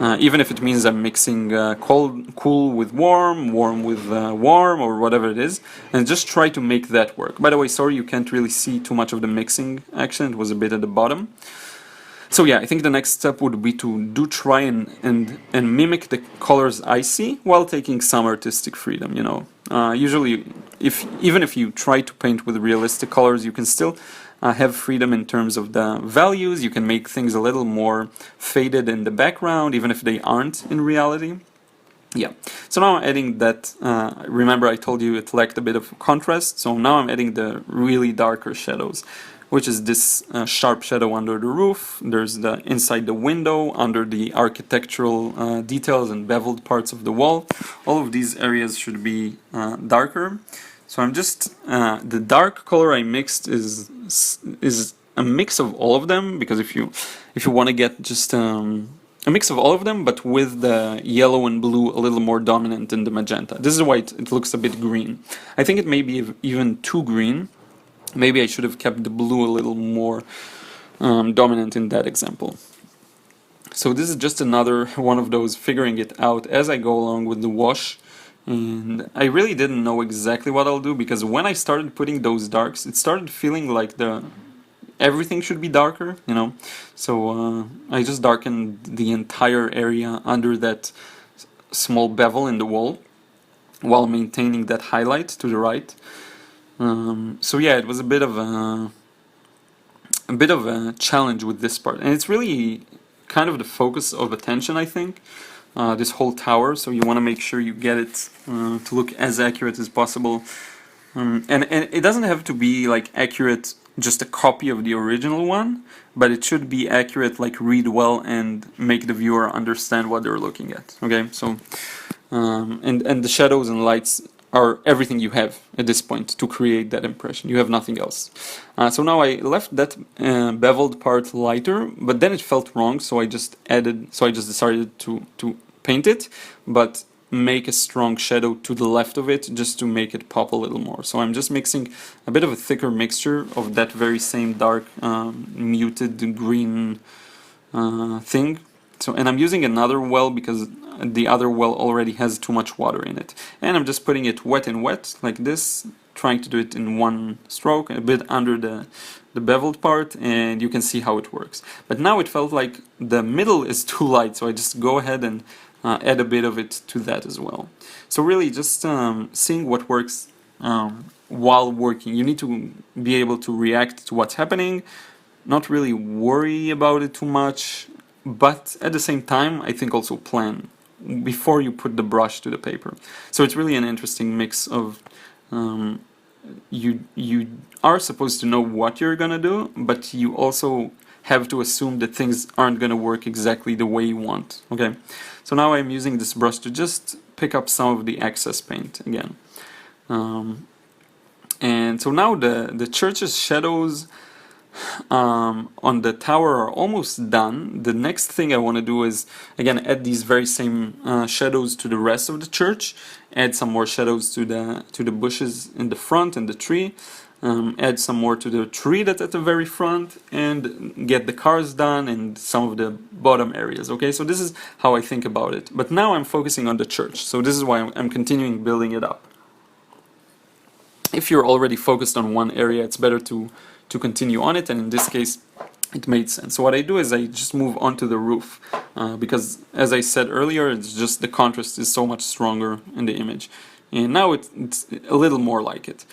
Even if it means I'm mixing cool with warm, warm with warm, or whatever it is, and just try to make that work. By the way, sorry you can't really see too much of the mixing action, it was a bit at the bottom. So yeah, I think the next step would be to try and mimic the colors I see, while taking some artistic freedom, you know. Usually, even if you try to paint with realistic colors, you can still have freedom in terms of the values. You can make things a little more faded in the background, even if they aren't in reality. Yeah, so now I'm adding that, remember I told you it lacked a bit of contrast, so now I'm adding the really darker shadows, which is this sharp shadow under the roof. There's the inside the window, under the architectural details and beveled parts of the wall. All of these areas should be darker. So I'm just, the dark color I mixed is a mix of all of them, because if you want to get just a mix of all of them, but with the yellow and blue a little more dominant than the magenta. This is why it looks a bit green. I think it may be even too green. Maybe I should have kept the blue a little more dominant in that example. So this is just another one of those figuring it out as I go along with the wash. And I really didn't know exactly what I'll do, because when I started putting those darks, it started feeling like everything should be darker, you know. So I just darkened the entire area under that small bevel in the wall, while maintaining that highlight to the right. So yeah, it was a bit of a challenge with this part, and it's really kind of the focus of attention, I think. This whole tower, so you want to make sure you get it to look as accurate as possible, and it doesn't have to be like accurate, just a copy of the original one, but it should be accurate, like read well and make the viewer understand what they're looking at. Okay, so and the shadows and lights are everything you have at this point to create that impression. You have nothing else. So now I left that beveled part lighter, but then it felt wrong, so I just decided to paint it, but make a strong shadow to the left of it just to make it pop a little more. So I'm just mixing a bit of a thicker mixture of that very same dark muted green thing. So, and I'm using another well because the other well already has too much water in it. And I'm just putting it wet and wet like this, trying to do it in one stroke, a bit under the beveled part, and you can see how it works. But now it felt like the middle is too light, so I just go ahead and add a bit of it to that as well. So really just seeing what works while working. You need to be able to react to what's happening, not really worry about it too much, but at the same time, I think also plan before you put the brush to the paper. So it's really an interesting mix of you are supposed to know what you're gonna do, but you also have to assume that things aren't gonna work exactly the way you want. Okay, so now I'm using this brush to just pick up some of the excess paint again. And so now the church's shadows on the tower are almost done. The next thing I want to do is again add these very same shadows to the rest of the church, add some more shadows to the bushes in the front and the tree, add some more to the tree that's at the very front, and get the cars done and some of the bottom areas. Okay, so this is how I think about it, but now I'm focusing on the church, so this is why I'm continuing building it up. If you're already focused on one area, it's better to continue on it, and in this case it made sense. So what I do is I just move on to the roof, because as I said earlier, it's just the contrast is so much stronger in the image, and now it's a little more like it.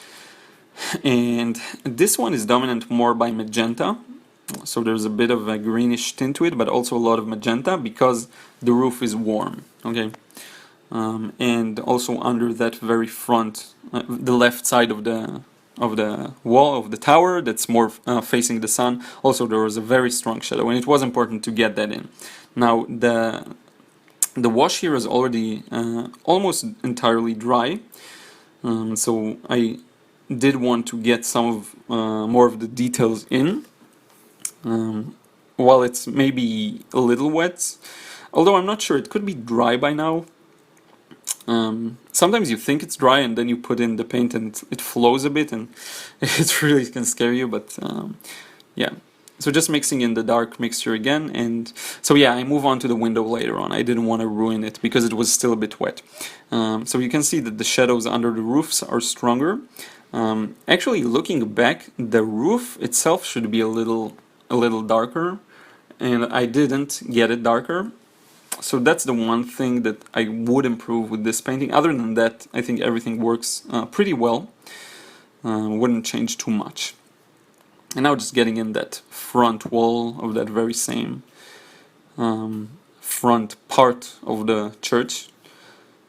And this one is dominant more by magenta, so there's a bit of a greenish tint to it, but also a lot of magenta because the roof is warm. Okay. And also under that very front, the left side of the wall of the tower that's more facing the sun, also there was a very strong shadow, and it was important to get that in. Now the wash here is already almost entirely dry, so I did want to get some of more of the details in, while it's maybe a little wet, although I'm not sure, it could be dry by now. Sometimes you think it's dry and then you put in the paint and it flows a bit and it really can scare you, but yeah. So just mixing in the dark mixture again, and so yeah, I move on to the window later on. I didn't want to ruin it because it was still a bit wet. So you can see that the shadows under the roofs are stronger. Actually, looking back, the roof itself should be a little darker, and I didn't get it darker. So that's the one thing that I would improve with this painting. Other than that, I think everything works pretty well. Wouldn't change too much. And now just getting in that front wall of that very same front part of the church.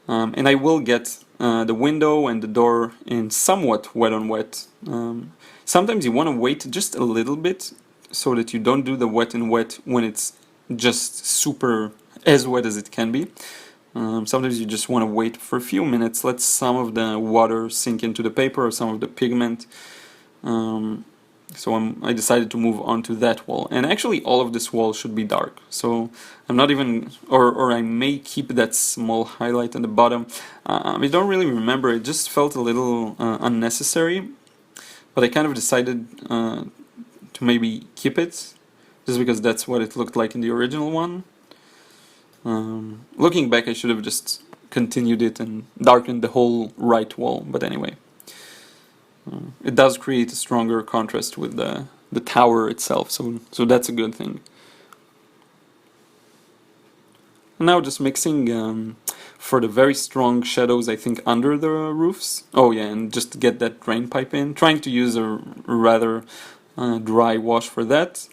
And I will get the window and the door in somewhat wet on wet. Sometimes you want to wait just a little bit so that you don't do the wet and wet when it's just super as wet as it can be. Sometimes you just want to wait for a few minutes, let some of the water sink into the paper or some of the pigment. So I decided to move on to that wall, and actually all of this wall should be dark, so I'm not even, or I may keep that small highlight at the bottom. I don't really remember, it just felt a little unnecessary, but I kind of decided to maybe keep it, just because that's what it looked like in the original one. Looking back, I should have just continued it and darkened the whole right wall, but anyway. It does create a stronger contrast with the tower itself, so that's a good thing. Now just mixing for the very strong shadows, I think, under the roofs. Oh yeah, and just to get that drain pipe in. Trying to use a rather dry wash for that.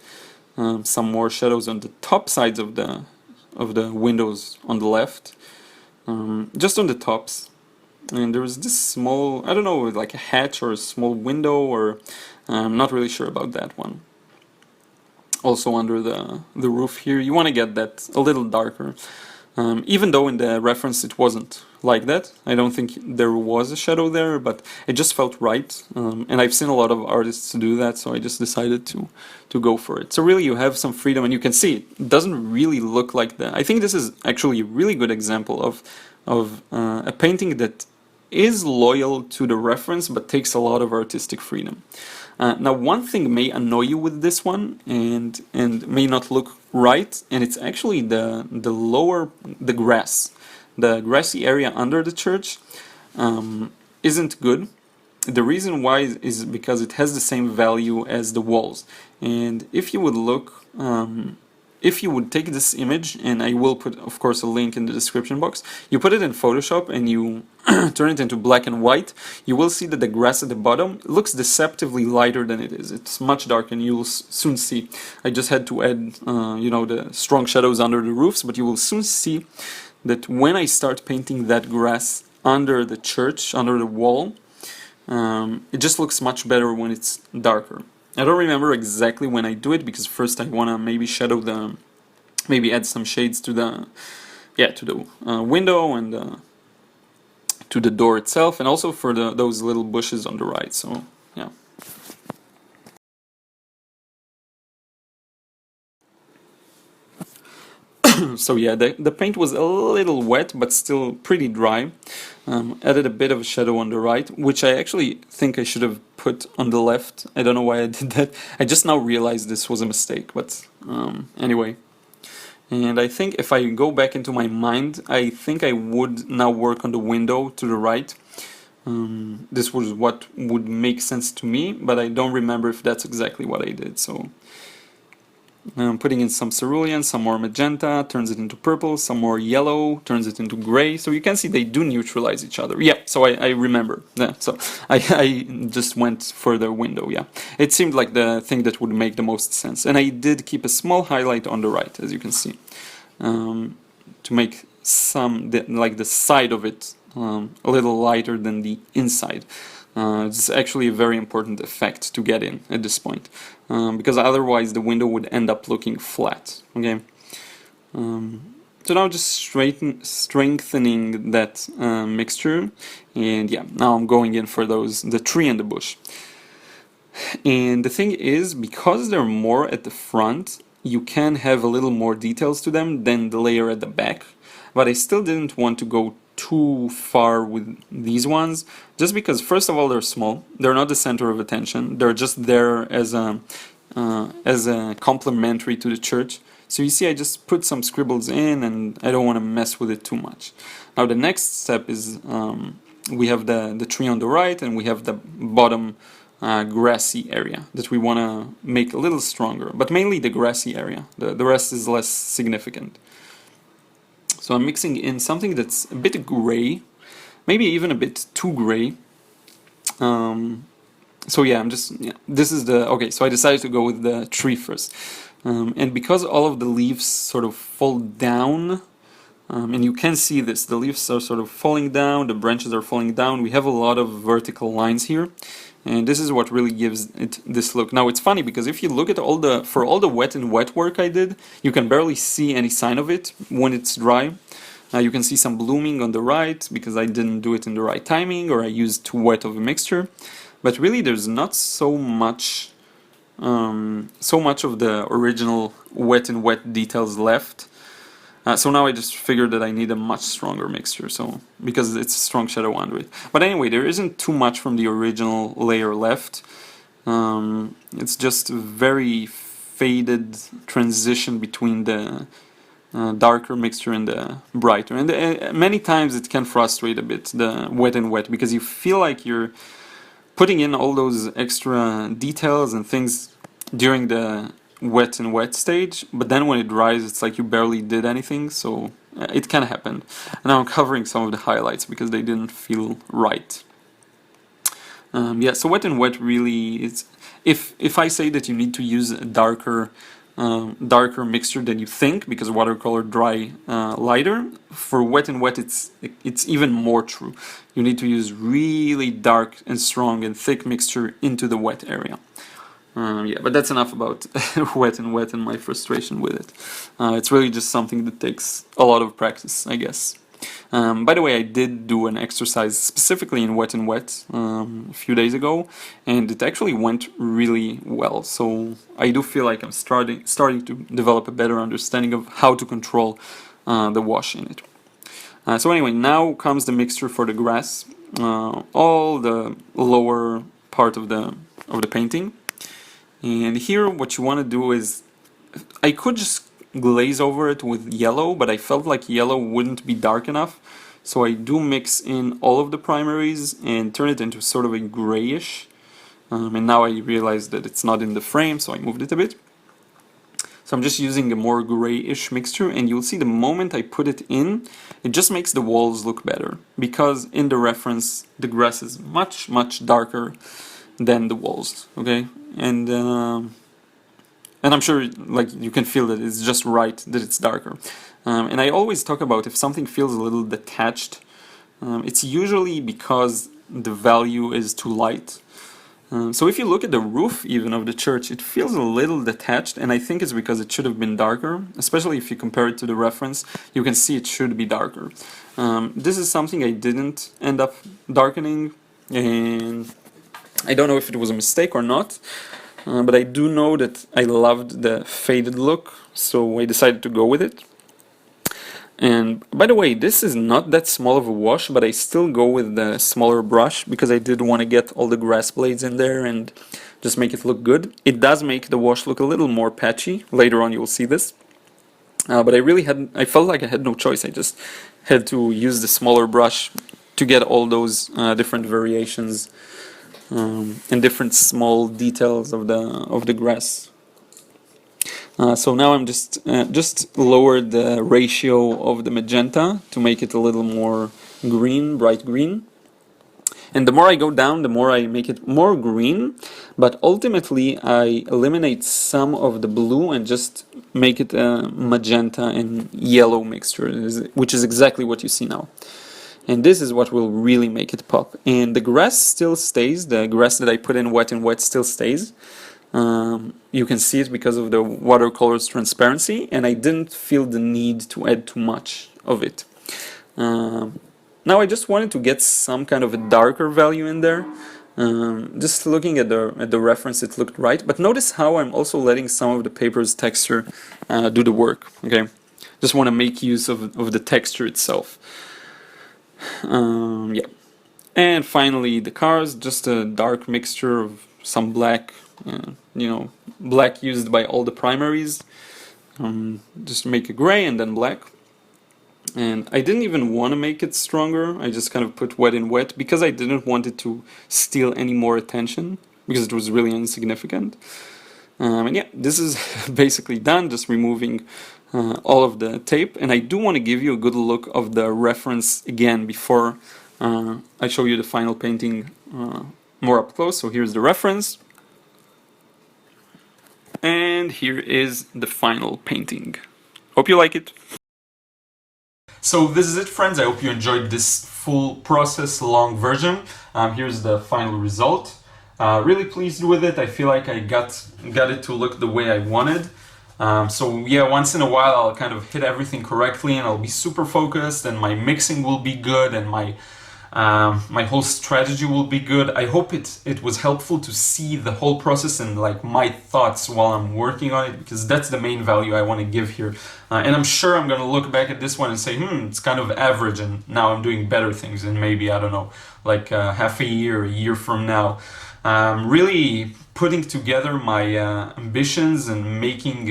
Some more shadows on the top sides of the windows on the left. Just on the tops. And there was this small, I don't know, like a hatch or a small window, or I'm not really sure about that one. Also under the roof here, you want to get that a little darker. Even though in the reference it wasn't like that. I don't think there was a shadow there, but it just felt right. And I've seen a lot of artists do that, so I just decided to go for it. So really you have some freedom, and you can see it doesn't really look like that. I think this is actually a really good example of a painting that is loyal to the reference but takes a lot of artistic freedom. Now, one thing may annoy you with this one and may not look right, and it's actually the grass. The grassy area under the church isn't good. The reason why is because it has the same value as the walls. And if you would look, if you would take this image, and I will put, of course, a link in the description box, you put it in Photoshop and you turn it into black and white, you will see that the grass at the bottom looks deceptively lighter than it is. It's much darker, and you will soon see. I just had to add, you know, the strong shadows under the roofs, but you will soon see that when I start painting that grass under the church, under the wall, it just looks much better when it's darker. I don't remember exactly when I do it, because first I want to maybe shadow the, maybe add some shades to the, yeah, to the window and to the door itself, and also for those little bushes on the right, so yeah. So yeah, the paint was a little wet, but still pretty dry. Added a bit of a shadow on the right, which I actually think I should have put on the left. I don't know why I did that. I just now realized this was a mistake, but anyway. And I think if I go back into my mind, I think I would now work on the window to the right. This was what would make sense to me, but I don't remember if that's exactly what I did, so... putting in some cerulean, some more magenta, turns it into purple, some more yellow, turns it into gray. So you can see they do neutralize each other. Yeah, so I remember. Yeah, so I just went for the window, yeah. It seemed like the thing that would make the most sense. And I did keep a small highlight on the right, as you can see, to make like the side of it a little lighter than the inside. It's actually a very important effect to get in at this point, because otherwise the window would end up looking flat. Okay, so now just strengthening that mixture, and yeah, now I'm going in for the tree and the bush. And the thing is, because they're more at the front, you can have a little more details to them than the layer at the back, but I still didn't want to go too far with these ones, just because first of all they're small, they're not the center of attention, they're just there as a complementary to the church. So you see, I just put some scribbles in, and I don't want to mess with it too much. Now the next step is we have the tree on the right, and we have the bottom grassy area that we want to make a little stronger, but mainly the grassy area. The rest is less significant. So I'm mixing in something that's a bit gray, maybe even a bit too gray. So yeah, this is okay, so I decided to go with the tree first. And because all of the leaves sort of fall down, and you can see this, the leaves are sort of falling down, the branches are falling down, we have a lot of vertical lines here. And this is what really gives it this look. Now it's funny, because if you look at all the wet and wet work I did, you can barely see any sign of it when it's dry. You can see some blooming on the right, because I didn't do it in the right timing, or I used too wet of a mixture. But really there's not so much of the original wet and wet details left. So now I just figured that I need a much stronger mixture, so because it's a strong shadow under it. But anyway, there isn't too much from the original layer left. It's just a very faded transition between the darker mixture and the brighter. And many times it can frustrate a bit, the wet and wet, because you feel like you're putting in all those extra details and things during the wet and wet stage, but then when it dries it's like you barely did anything, so it can happen. And now I'm covering some of the highlights because they didn't feel right. Yeah, so wet and wet really is, if I say that you need to use a darker mixture than you think, because watercolor dry lighter, for wet and wet it's even more true. You need to use really dark and strong and thick mixture into the wet area. Yeah, but that's enough about wet and wet and my frustration with it. It's really just something that takes a lot of practice, I guess. By the way, I did do an exercise specifically in wet and wet a few days ago, and it actually went really well. So I do feel like I'm starting to develop a better understanding of how to control the wash in it. So anyway, now comes the mixture for the grass, all the lower part of the painting. And here what you want to do is, I could just glaze over it with yellow, but I felt like yellow wouldn't be dark enough. So I do mix in all of the primaries and turn it into sort of a grayish. And now I realize that it's not in the frame, so I moved it a bit. So I'm just using a more grayish mixture, and you'll see the moment I put it in, it just makes the walls look better. Because in the reference, the grass is much, much darker than the walls, okay? And I'm sure like you can feel that it's just right that it's darker. And I always talk about if something feels a little detached, it's usually because the value is too light. So if you look at the roof even of the church, it feels a little detached, and I think it's because it should have been darker, especially if you compare it to the reference, you can see it should be darker. This is something I didn't end up darkening, and I don't know if it was a mistake or not, but I do know that I loved the faded look, so I decided to go with it. And by the way, this is not that small of a wash, but I still go with the smaller brush because I did want to get all the grass blades in there and just make it look good. It does make the wash look a little more patchy. Later on you'll see this. But I felt like I had no choice. I just had to use the smaller brush to get all those different variations and different small details of the grass. So now I'm just lowered the ratio of the magenta to make it a little more green, bright green. And the more I go down, the more I make it more green, but ultimately I eliminate some of the blue and just make it a magenta and yellow mixture, which is exactly what you see now. And this is what will really make it pop. And the grass still stays, the grass that I put in wet and wet still stays. You can see it because of the watercolor's transparency, and I didn't feel the need to add too much of it. Now I just wanted to get some kind of a darker value in there. Just looking at the reference, it looked right. But notice how I'm also letting some of the paper's texture do the work. Okay, just want to make use of the texture itself. Yeah. And finally the cars, just a dark mixture of some black, black used by all the primaries. Just make a gray and then black. And I didn't even want to make it stronger, I just kind of put wet in wet because I didn't want it to steal any more attention, because it was really insignificant. And yeah, this is basically done, just removing all of the tape. And I do want to give you a good look of the reference again before I show you the final painting more up close. So here's the reference. And here is the final painting. Hope you like it. So this is it, friends. I hope you enjoyed this full process, long version. Here's the final result. Really pleased with it. I feel like I got it to look the way I wanted. So yeah, once in a while I'll kind of hit everything correctly and I'll be super focused and my mixing will be good and my whole strategy will be good. I hope it was helpful to see the whole process and like my thoughts while I'm working on it, because that's the main value I want to give here. And I'm sure I'm going to look back at this one and say, it's kind of average, and now I'm doing better things, and maybe, I don't know, like half a year from now. Really putting together my ambitions and making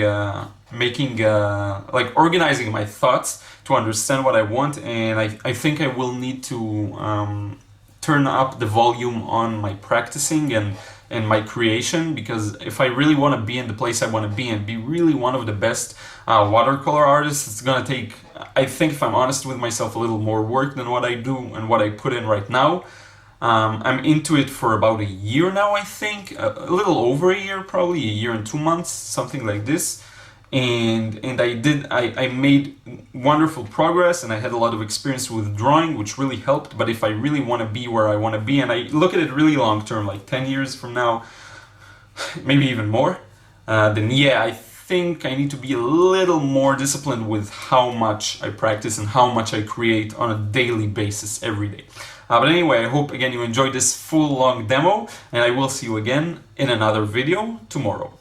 like organizing my thoughts to understand what I want, and I think I will need to turn up the volume on my practicing and my creation, because if I really want to be in the place I want to be and be really one of the best watercolor artists, it's gonna take, I think, if I'm honest with myself, a little more work than what I do and what I put in right now. I'm into it for about a year now, I think, a little over a year, probably a year and 2 months, something like this. And I made wonderful progress, and I had a lot of experience with drawing, which really helped. But if I really want to be where I want to be, and I look at it really long term, like 10 years from now, maybe even more, then yeah, I think I need to be a little more disciplined with how much I practice and how much I create on a daily basis every day. But anyway, I hope again you enjoyed this full long demo, and I will see you again in another video tomorrow.